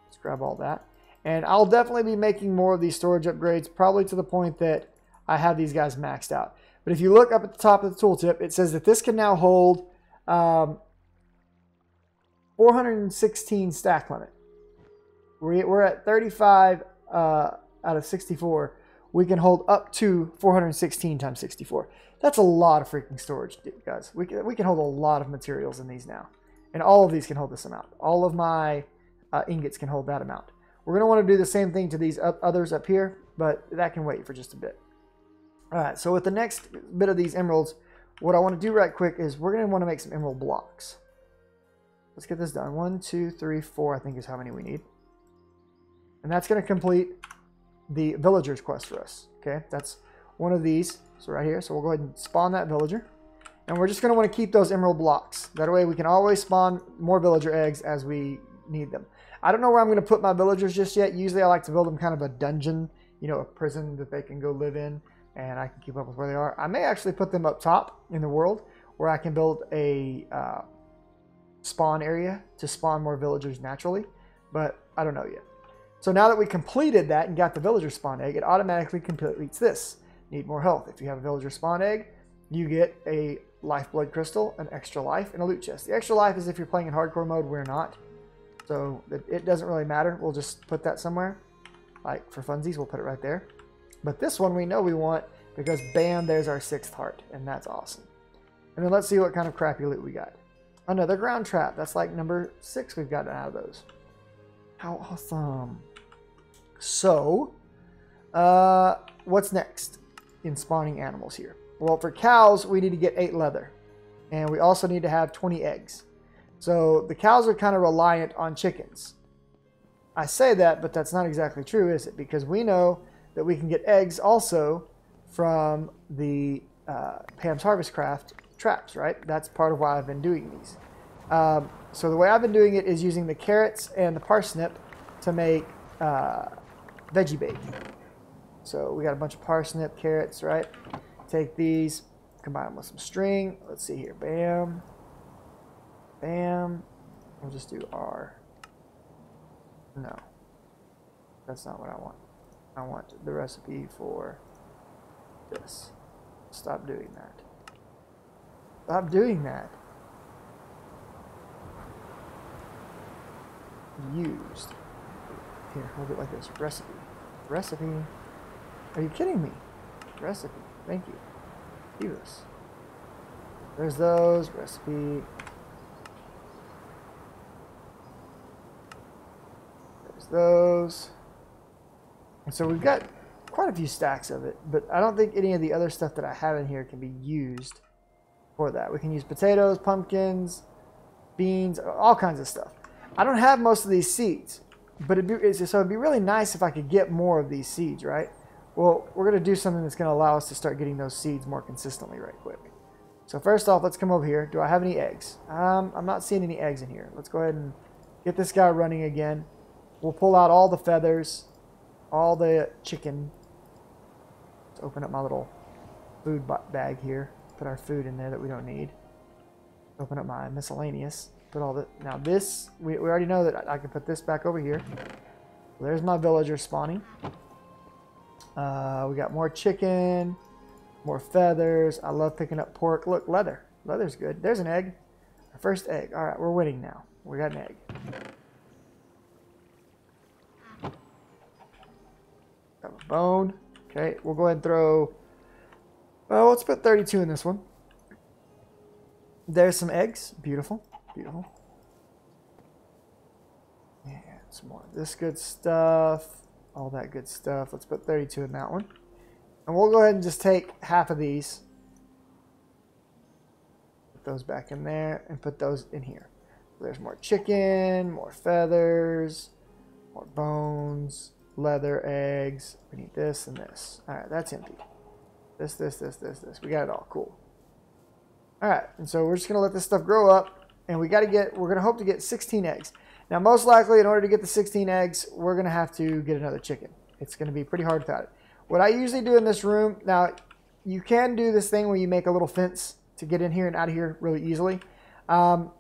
Let's grab all that. And I'll definitely be making more of these storage upgrades, probably to the point that I have these guys maxed out. But if you look up at the top of the tooltip, it says that this can now hold 416 stack limit. We're at 35 out of 64. We can hold up to 416 times 64. That's a lot of freaking storage, guys. We can hold a lot of materials in these now. And all of these can hold this amount. All of my ingots can hold that amount. We're going to want to do the same thing to these others up here, but that can wait for just a bit. All right, so with the next bit of these emeralds, what I want to do right quick is we're going to want to make some emerald blocks. Let's get this done. 1, 2, 3, 4, I think is how many we need. And that's going to complete the villager's quest for us. Okay, that's one of these. So right here. So we'll go ahead and spawn that villager. And we're just going to want to keep those emerald blocks. That way we can always spawn more villager eggs as we need them. I don't know where I'm going to put my villagers just yet. Usually I like to build them kind of a dungeon, you know, a prison that they can go live in. And I can keep up with where they are. I may actually put them up top in the world where I can build a spawn area to spawn more villagers naturally. But I don't know yet. So now that we completed that and got the villager spawn egg, it automatically completes this. Need more health. If you have a villager spawn egg, you get a lifeblood crystal, an extra life, and a loot chest. The extra life is if you're playing in hardcore mode, we're not. So it doesn't really matter. We'll just put that somewhere. Like for funsies, we'll put it right there. But this one we know we want because bam, there's our 6th heart. And that's awesome. And then let's see what kind of crappy loot we got. Another ground trap. That's like number 6 we've gotten out of those. How awesome. So, what's next in spawning animals here? Well, for cows, we need to get 8 leather. And we also need to have 20 eggs. So the cows are kind of reliant on chickens. I say that, but that's not exactly true, is it? Because we know that we can get eggs also from the Pam's Harvest Craft traps, right? That's part of why I've been doing these. So the way I've been doing it is using the carrots and the parsnip to make veggie bait. So we got a bunch of parsnip, carrots, right? Take these, combine them with some string. Let's see here. Bam. Bam. We'll just do R. No. That's not what I want. I want the recipe for this. Stop doing that. Stop doing that. Used. Here, hold it like this. Recipe. Recipe. Are you kidding me? Recipe. Thank you. Do this. There's those. Recipe. There's those. And so we've got quite a few stacks of it, but I don't think any of the other stuff that I have in here can be used for that. We can use potatoes, pumpkins, beans, all kinds of stuff. I don't have most of these seeds, but it'd be really nice if I could get more of these seeds, right? Well, we're going to do something that's going to allow us to start getting those seeds more consistently right quick. So first off, let's come over here. Do I have any eggs? I'm not seeing any eggs in here. Let's go ahead and get this guy running again. We'll pull out all the feathers, all the chicken. Let's open up my little food bag here. Put our food in there that we don't need. Open up my miscellaneous. Put all the, now this, we already know that I can put this back over here. There's my villager spawning. We got more chicken, more feathers. I love picking up pork. Look, leather. Leather's good. There's an egg. Our first egg. All right, we're winning now. We got an egg. Got a bone. Okay, we'll go ahead and throw, well, let's put 32 in this one. There's some eggs. Beautiful. Beautiful. And some more of this good stuff. All that good stuff. Let's put 32 in that one. And we'll go ahead and just take half of these. Put those back in there and put those in here. There's more chicken, more feathers. More bones, leather, eggs. We need this and this. All right, that's empty. This. We got it all. Cool. All right, and so we're just gonna let this stuff grow up, and we're gonna hope to get 16 eggs. Now, most likely, in order to get the 16 eggs, we're gonna have to get another chicken. It's gonna be pretty hard without it. What I usually do in this room, now, you can do this thing where you make a little fence to get in here and out of here really easily. The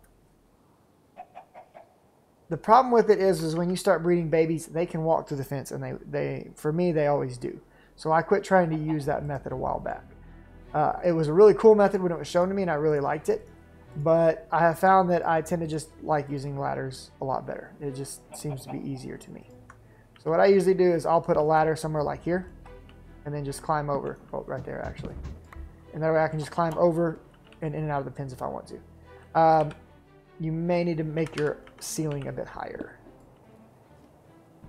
problem with it is when you start breeding babies, they can walk through the fence, and for me, they always do. So I quit trying to use that method a while back. It was a really cool method when it was shown to me, and I really liked it. But I have found that I tend to just like using ladders a lot better. It just seems to be easier to me. So what I usually do is I'll put a ladder somewhere like here, and then just climb over. Oh, right there, actually. And that way I can just climb over and in and out of the pins if I want to. You may need to make your ceiling a bit higher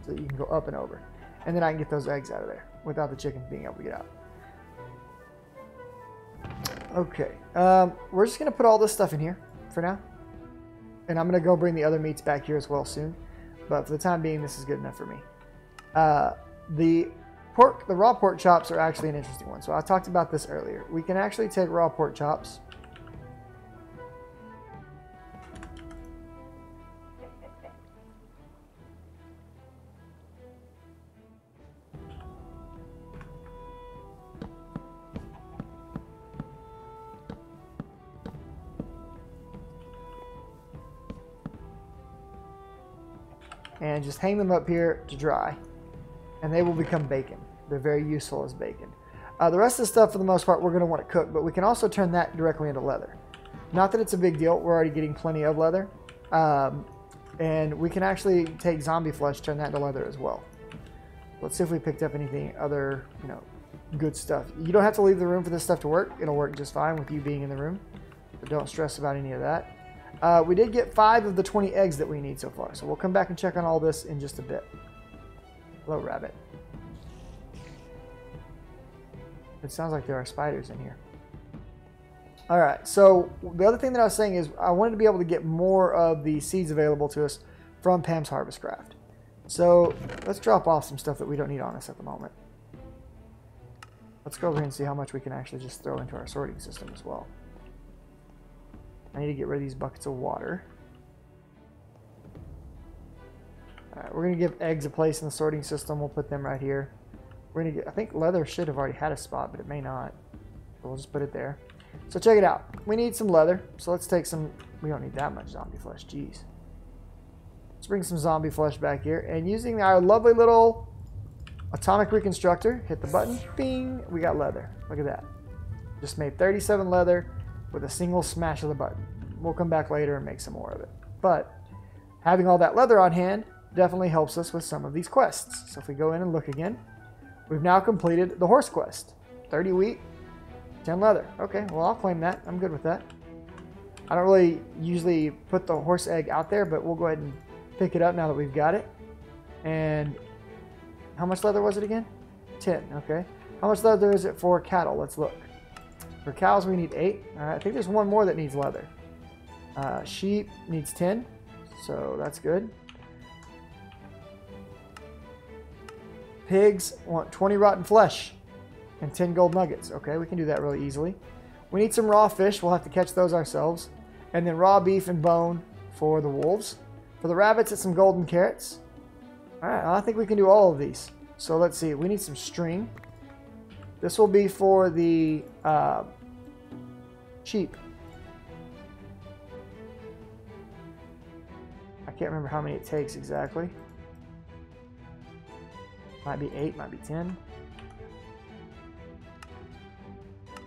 so that you can go up and over. And then I can get those eggs out of there without the chickens being able to get out. Okay, we're just going to put all this stuff in here for now. And I'm going to go bring the other meats back here as well soon. But for the time being, this is good enough for me. The raw pork chops are actually an interesting one. So I talked about this earlier. We can actually take raw pork chops. And just hang them up here to dry, and they will become bacon. They're very useful as bacon. The rest of the stuff, for the most part, we're going to want to cook, but we can also turn that directly into leather. Not that it's a big deal. We're already getting plenty of leather. And we can actually take zombie flesh, turn that into leather as well. Let's see if we picked up anything other, good stuff. You don't have to leave the room for this stuff to work. It'll work just fine with you being in the room. So don't stress about any of that. We did get 5 of the 20 eggs that we need so far, so we'll come back and check on all this in just a bit. Hello, rabbit. It sounds like there are spiders in here. All right, so the other thing that I was saying is I wanted to be able to get more of the seeds available to us from Pam's Harvest Craft. So let's drop off some stuff that we don't need on us at the moment. Let's go over here and see how much we can actually just throw into our sorting system as well. I need to get rid of these buckets of water. All right, we're going to give eggs a place in the sorting system. We'll put them right here. We're going to get, I think leather should have already had a spot, but it may not. So we'll just put it there. So check it out. We need some leather. So let's take some, we don't need that much zombie flesh. Jeez. Let's bring some zombie flesh back here. And using our lovely little atomic reconstructor, hit the button. Bing. We got leather. Look at that. Just made 37 leather with a single smash of the button. We'll come back later and make some more of it. But having all that leather on hand definitely helps us with some of these quests. So if we go in and look again, we've now completed the horse quest. 30 wheat, 10 leather. Okay, well, I'll claim that. I'm good with that. I don't really usually put the horse egg out there, but we'll go ahead and pick it up now that we've got it. And how much leather was it again? 10, okay. How much leather is it for cattle? Let's look. For cows, we need 8. All right, I think there's one more that needs leather. Sheep needs 10, so that's good. Pigs want 20 rotten flesh and 10 gold nuggets. Okay, we can do that really easily. We need some raw fish. We'll have to catch those ourselves. And then raw beef and bone for the wolves. For the rabbits, it's some golden carrots. All right, I think we can do all of these. So let's see. We need some string. This will be for the sheep. I can't remember how many it takes exactly. Might be 8, might be 10.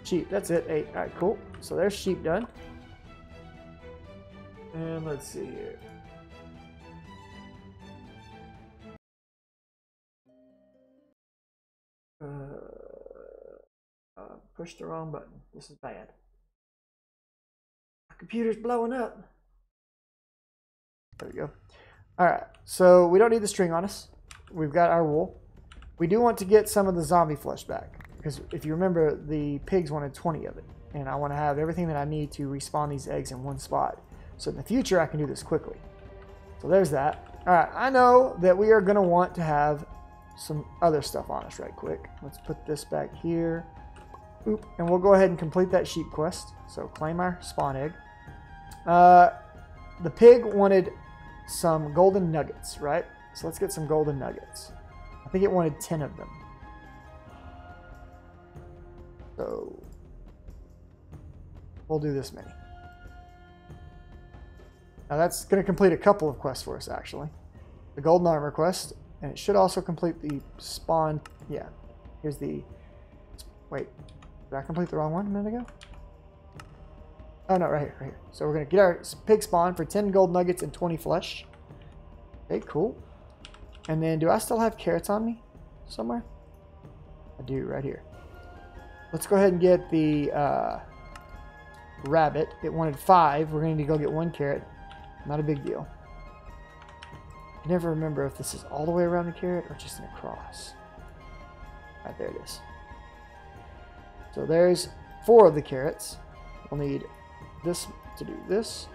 Sheep, that's it, 8. All right, cool. So there's sheep done. And let's see here. Pushed the wrong button. This is bad. My computer's blowing up. There we go. All right, so we don't need the string on us. We've got our wool. We do want to get some of the zombie flesh back, because if you remember, the pigs wanted 20 of it, and I want to have everything that I need to respawn these eggs in one spot. So in the future, I can do this quickly. So there's that. Alright, I know that we are going to want to have some other stuff on us right quick. Let's put this back here. Oop, and we'll go ahead and complete that sheep quest. So claim our spawn egg. The pig wanted some golden nuggets, right? So let's get some golden nuggets. I think it wanted 10 of them. So we'll do this many. Now that's going to complete a couple of quests for us, actually. The golden armor quest, and it should also complete the spawn. Yeah, here's the. Wait, did I complete the wrong one a minute ago? Oh no, right here, right here. So we're going to get our pig spawn for 10 gold nuggets and 20 flesh. Okay, cool. And then, do I still have carrots on me somewhere? I do, right here. Let's go ahead and get the rabbit. It wanted 5. We're going to need to go get 1 carrot. Not a big deal. I never remember if this is all the way around the carrot or just an across. Right, there it is. So there's 4 of the carrots. We'll need this to do this.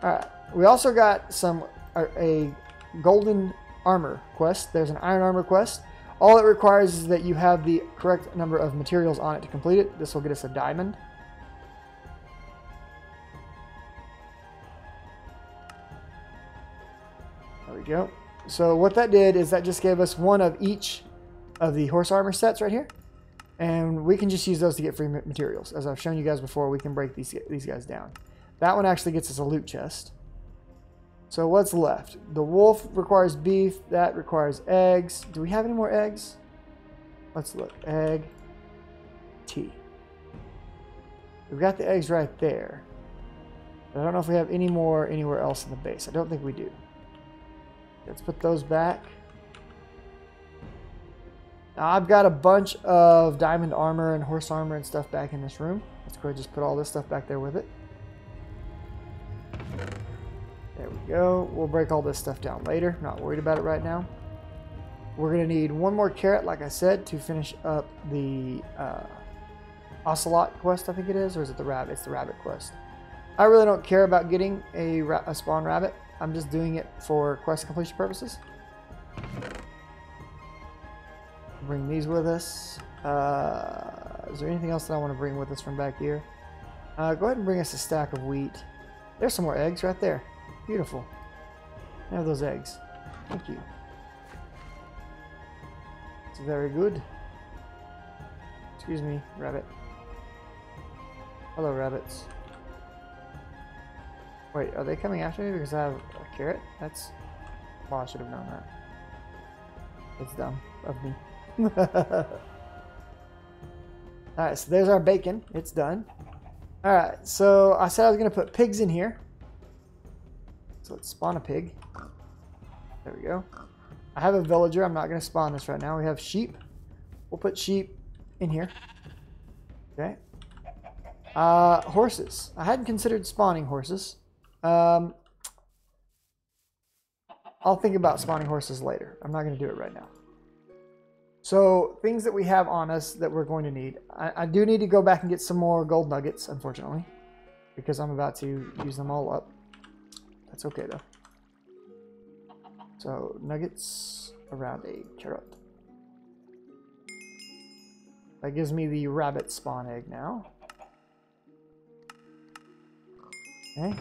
Alright, we also got a golden armor quest. There's an iron armor quest. All it requires is that you have the correct number of materials on it to complete it. This will get us a diamond. There we go. So what that did is that just gave us 1 of each of the horse armor sets right here. And we can just use those to get free materials. As I've shown you guys before, we can break these guys down. That one actually gets us a loot chest. So what's left? The wolf requires beef. That requires eggs. Do we have any more eggs? Let's look. Egg. Tea. We've got the eggs right there. But I don't know if we have any more anywhere else in the base. I don't think we do. Let's put those back. Now I've got a bunch of diamond armor and horse armor and stuff back in this room. Let's go ahead and just put all this stuff back there with it. There we go. We'll break all this stuff down later. Not worried about it right now. We're going to need 1 more carrot, like I said, to finish up the ocelot quest, I think it is. Or is it the rabbit? It's the rabbit quest. I really don't care about getting a spawn rabbit. I'm just doing it for quest completion purposes. Bring these with us. Is there anything else that I want to bring with us from back here? Go ahead and bring us a stack of wheat. There's some more eggs right there. Beautiful. I have those eggs. Thank you. It's very good. Excuse me, rabbit. Hello, rabbits. Wait, are they coming after me because I have a carrot? That's... Well, I should have known that. It's dumb of me. Alright, so there's our bacon. It's done. Alright, so I said I was going to put pigs in here. So let's spawn a pig. There we go. I have a villager. I'm not going to spawn this right now. We have sheep. We'll put sheep in here. Okay. Horses. I hadn't considered spawning horses. I'll think about spawning horses later. I'm not going to do it right now. So, things that we have on us that we're going to need. I do need to go back and get some more gold nuggets, unfortunately. Because I'm about to use them all up. That's okay, though. So, nuggets around a carrot. That gives me the rabbit spawn egg now. Okay.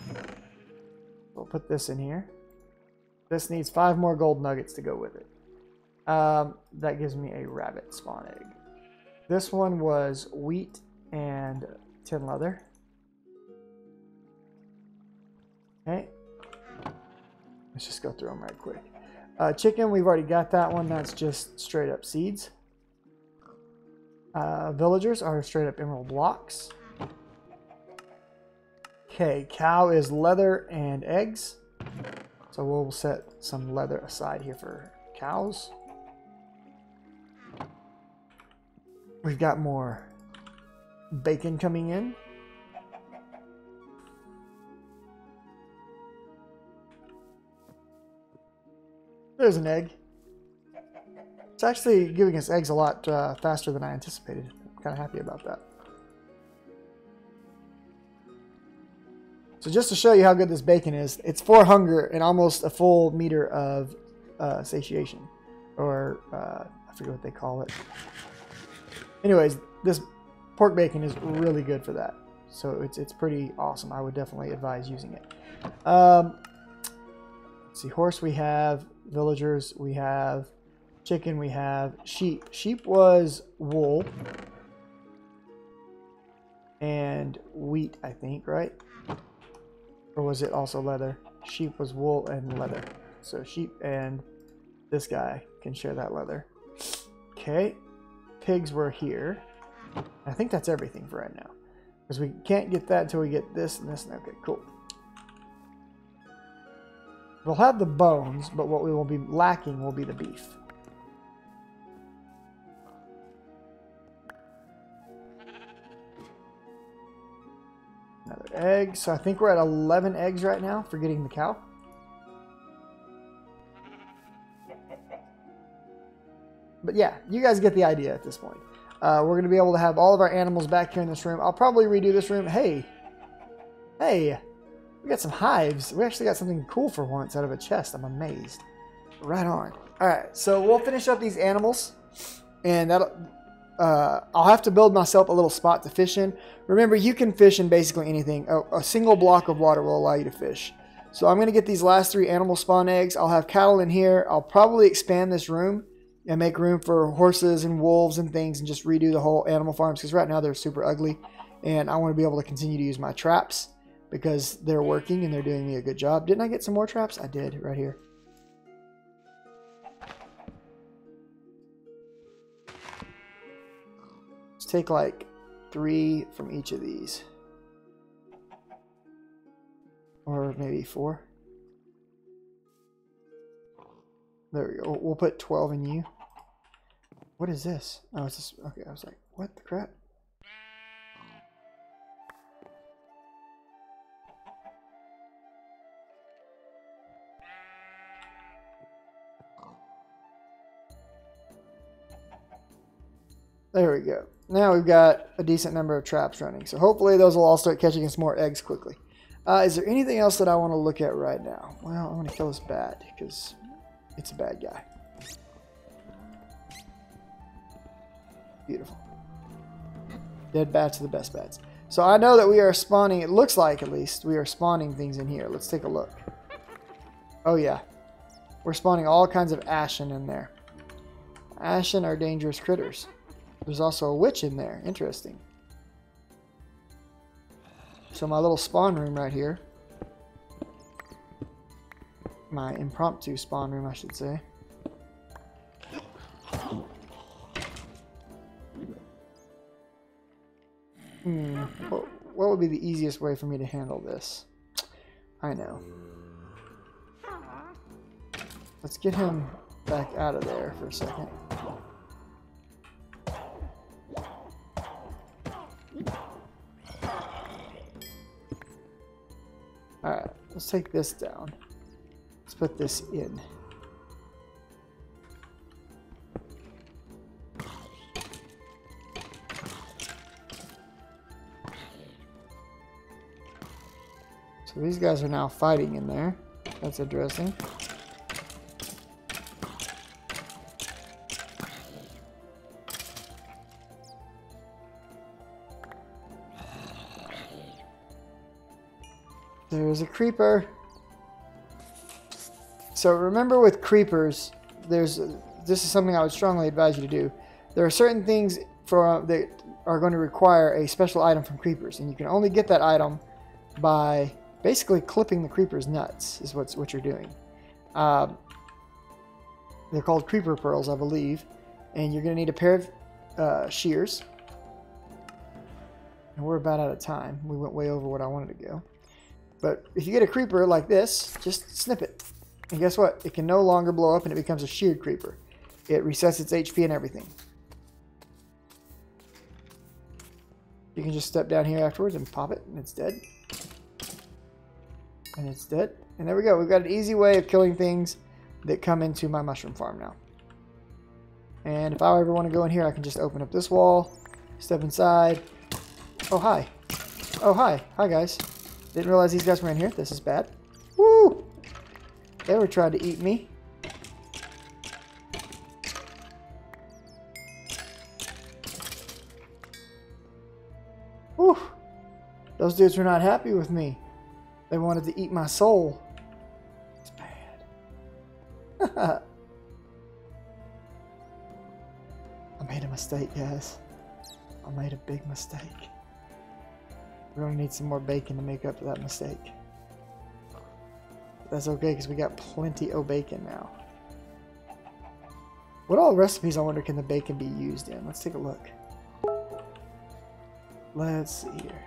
We'll put this in here. This needs 5 more gold nuggets to go with it. That gives me a rabbit spawn egg. This one was wheat and tin leather. Okay. Let's just go through them right quick. Chicken, we've already got that one. That's just straight up seeds. Villagers are straight up emerald blocks. Okay, cow is leather and eggs. So we'll set some leather aside here for cows. We've got more bacon coming in. There's an egg. It's actually giving us eggs a lot faster than I anticipated. I'm kind of happy about that. So just to show you how good this bacon is, it's for hunger and almost a full meter of satiation. Or, I forget what they call it. Anyways, this pork bacon is really good for that. So it's pretty awesome. I would definitely advise using it. Let's see, horse we have, villagers we have, chicken we have, sheep. Sheep was wool and wheat, I think, right? Or was it also leather? Sheep was wool and leather. So sheep and this guy can share that leather. Okay, pigs were here. I think that's everything for right now. Because we can't get that until we get this and this. Okay, cool. We'll have the bones, but what we will be lacking will be the beef. Another egg. So I think we're at 11 eggs right now for getting the cow. But yeah, you guys get the idea at this point. We're going to be able to have all of our animals back here in this room. I'll probably redo this room. Hey, we got some hives. We actually got something cool for once out of a chest. I'm amazed. Right on. All right, so we'll finish up these animals, and that'll. I'll have to build myself a little spot to fish in. Remember, you can fish in basically anything. A single block of water will allow you to fish. So I'm going to get these last 3 animal spawn eggs. I'll have cattle in here. I'll probably expand this room and make room for horses and wolves and things and just redo the whole animal farms because right now they're super ugly. And I want to be able to continue to use my traps because they're working and they're doing me a good job. Didn't I get some more traps? I did, right here. Let's take like 3 from each of these. Or maybe 4. There we go. We'll put 12 in you. What is this? Oh, it's just... Okay, I was like, what the crap? There we go. Now we've got a decent number of traps running. So hopefully those will all start catching us more eggs quickly. Is there anything else that I want to look at right now? Well, I want to kill this bat because it's a bad guy. Beautiful. Dead bats are the best bats. So I know that we are spawning, it looks like at least, we are spawning things in here. Let's take a look. Oh yeah. We're spawning all kinds of ashen in there. Ashen are dangerous critters. There's also a witch in there. Interesting. So my little spawn room right here. My impromptu spawn room, I should say. What would be the easiest way for me to handle this? I know. Let's get him back out of there for a second. Alright, let's take this down. Let's put this in. So these guys are now fighting in there. That's interesting. There's a creeper. So remember with creepers, this is something I would strongly advise you to do. There are certain things that are going to require a special item from creepers, and you can only get that item by basically clipping the creeper's nuts, is what you're doing. They're called creeper pearls, I believe, and you're going to need a pair of shears. And we're about out of time. We went way over what I wanted to go. But if you get a creeper like this, just snip it. And guess what? It can no longer blow up and it becomes a sheared creeper. It resets its HP and everything. You can just step down here afterwards and pop it and it's dead. And it's dead. And there we go. We've got an easy way of killing things that come into my mushroom farm now. And if I ever want to go in here, I can just open up this wall, step inside. Oh, hi. Oh, hi. Hi, guys. Didn't realize these guys were in here. This is bad. Woo! They were trying to eat me. Whew. Those dudes were not happy with me. They wanted to eat my soul. It's bad. I made a mistake, guys. I made a big mistake. We're gonna need some more bacon to make up for that mistake. That's okay, because we got plenty of bacon now. What all recipes, I wonder, can the bacon be used in? Let's take a look. Let's see here.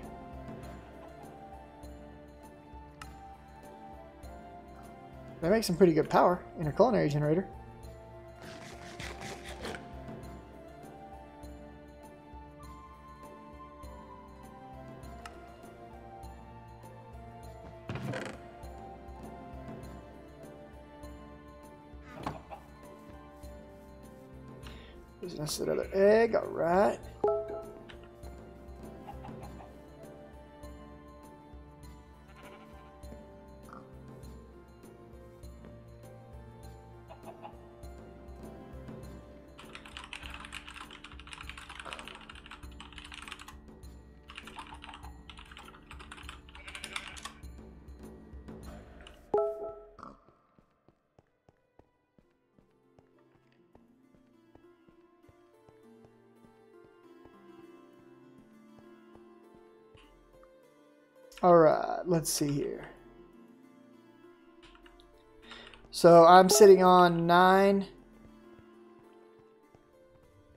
They make some pretty good power in a culinary generator. There's another egg, alright. Alright, let's see here. So I'm sitting on 9. And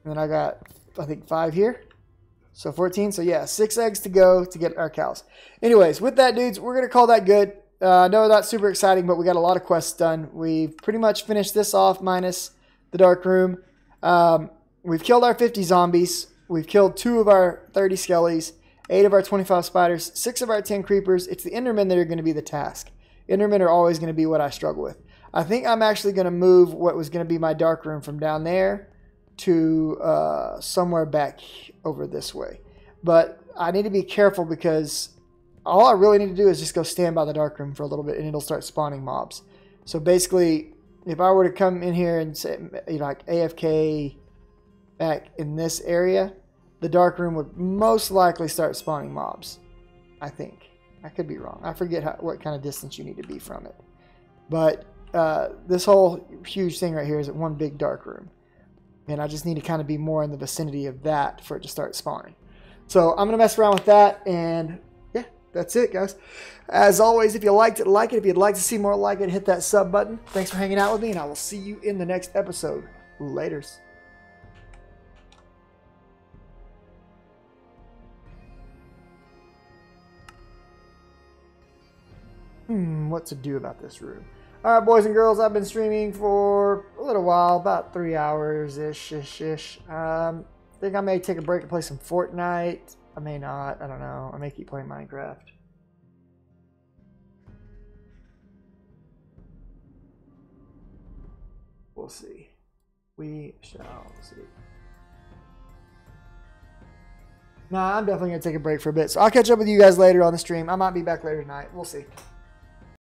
then I got, I think, 5 here. So 14. So yeah, 6 eggs to go to get our cows. Anyways, with that, dudes, we're going to call that good. I know that's super exciting, but we got a lot of quests done. We've pretty much finished this off minus the dark room. We've killed our 50 zombies. We've killed 2 of our 30 skellies. 8 of our 25 spiders, 6 of our 10 creepers. It's the Endermen that are going to be the task. Endermen are always going to be what I struggle with. I think I'm actually going to move what was going to be my dark room from down there to somewhere back over this way. But I need to be careful because all I really need to do is just go stand by the dark room for a little bit and it'll start spawning mobs. So basically, if I were to come in here and say, you know, like AFK back in this area, the dark room would most likely start spawning mobs. I think. I could be wrong. I forget what kind of distance you need to be from it. But this whole huge thing right here is one big dark room. And I just need to kind of be more in the vicinity of that for it to start spawning. So I'm going to mess around with that. And yeah, that's it, guys. As always, if you liked it, like it. If you'd like to see more like it, hit that sub button. Thanks for hanging out with me. And I will see you in the next episode. Laters. What to do about this room. Alright, boys and girls, I've been streaming for a little while, about 3 hours-ish. I think I may take a break and play some Fortnite. I may not, I don't know. I may keep playing Minecraft. We'll see. We shall see. Nah, I'm definitely going to take a break for a bit. So I'll catch up with you guys later on the stream. I might be back later tonight. We'll see.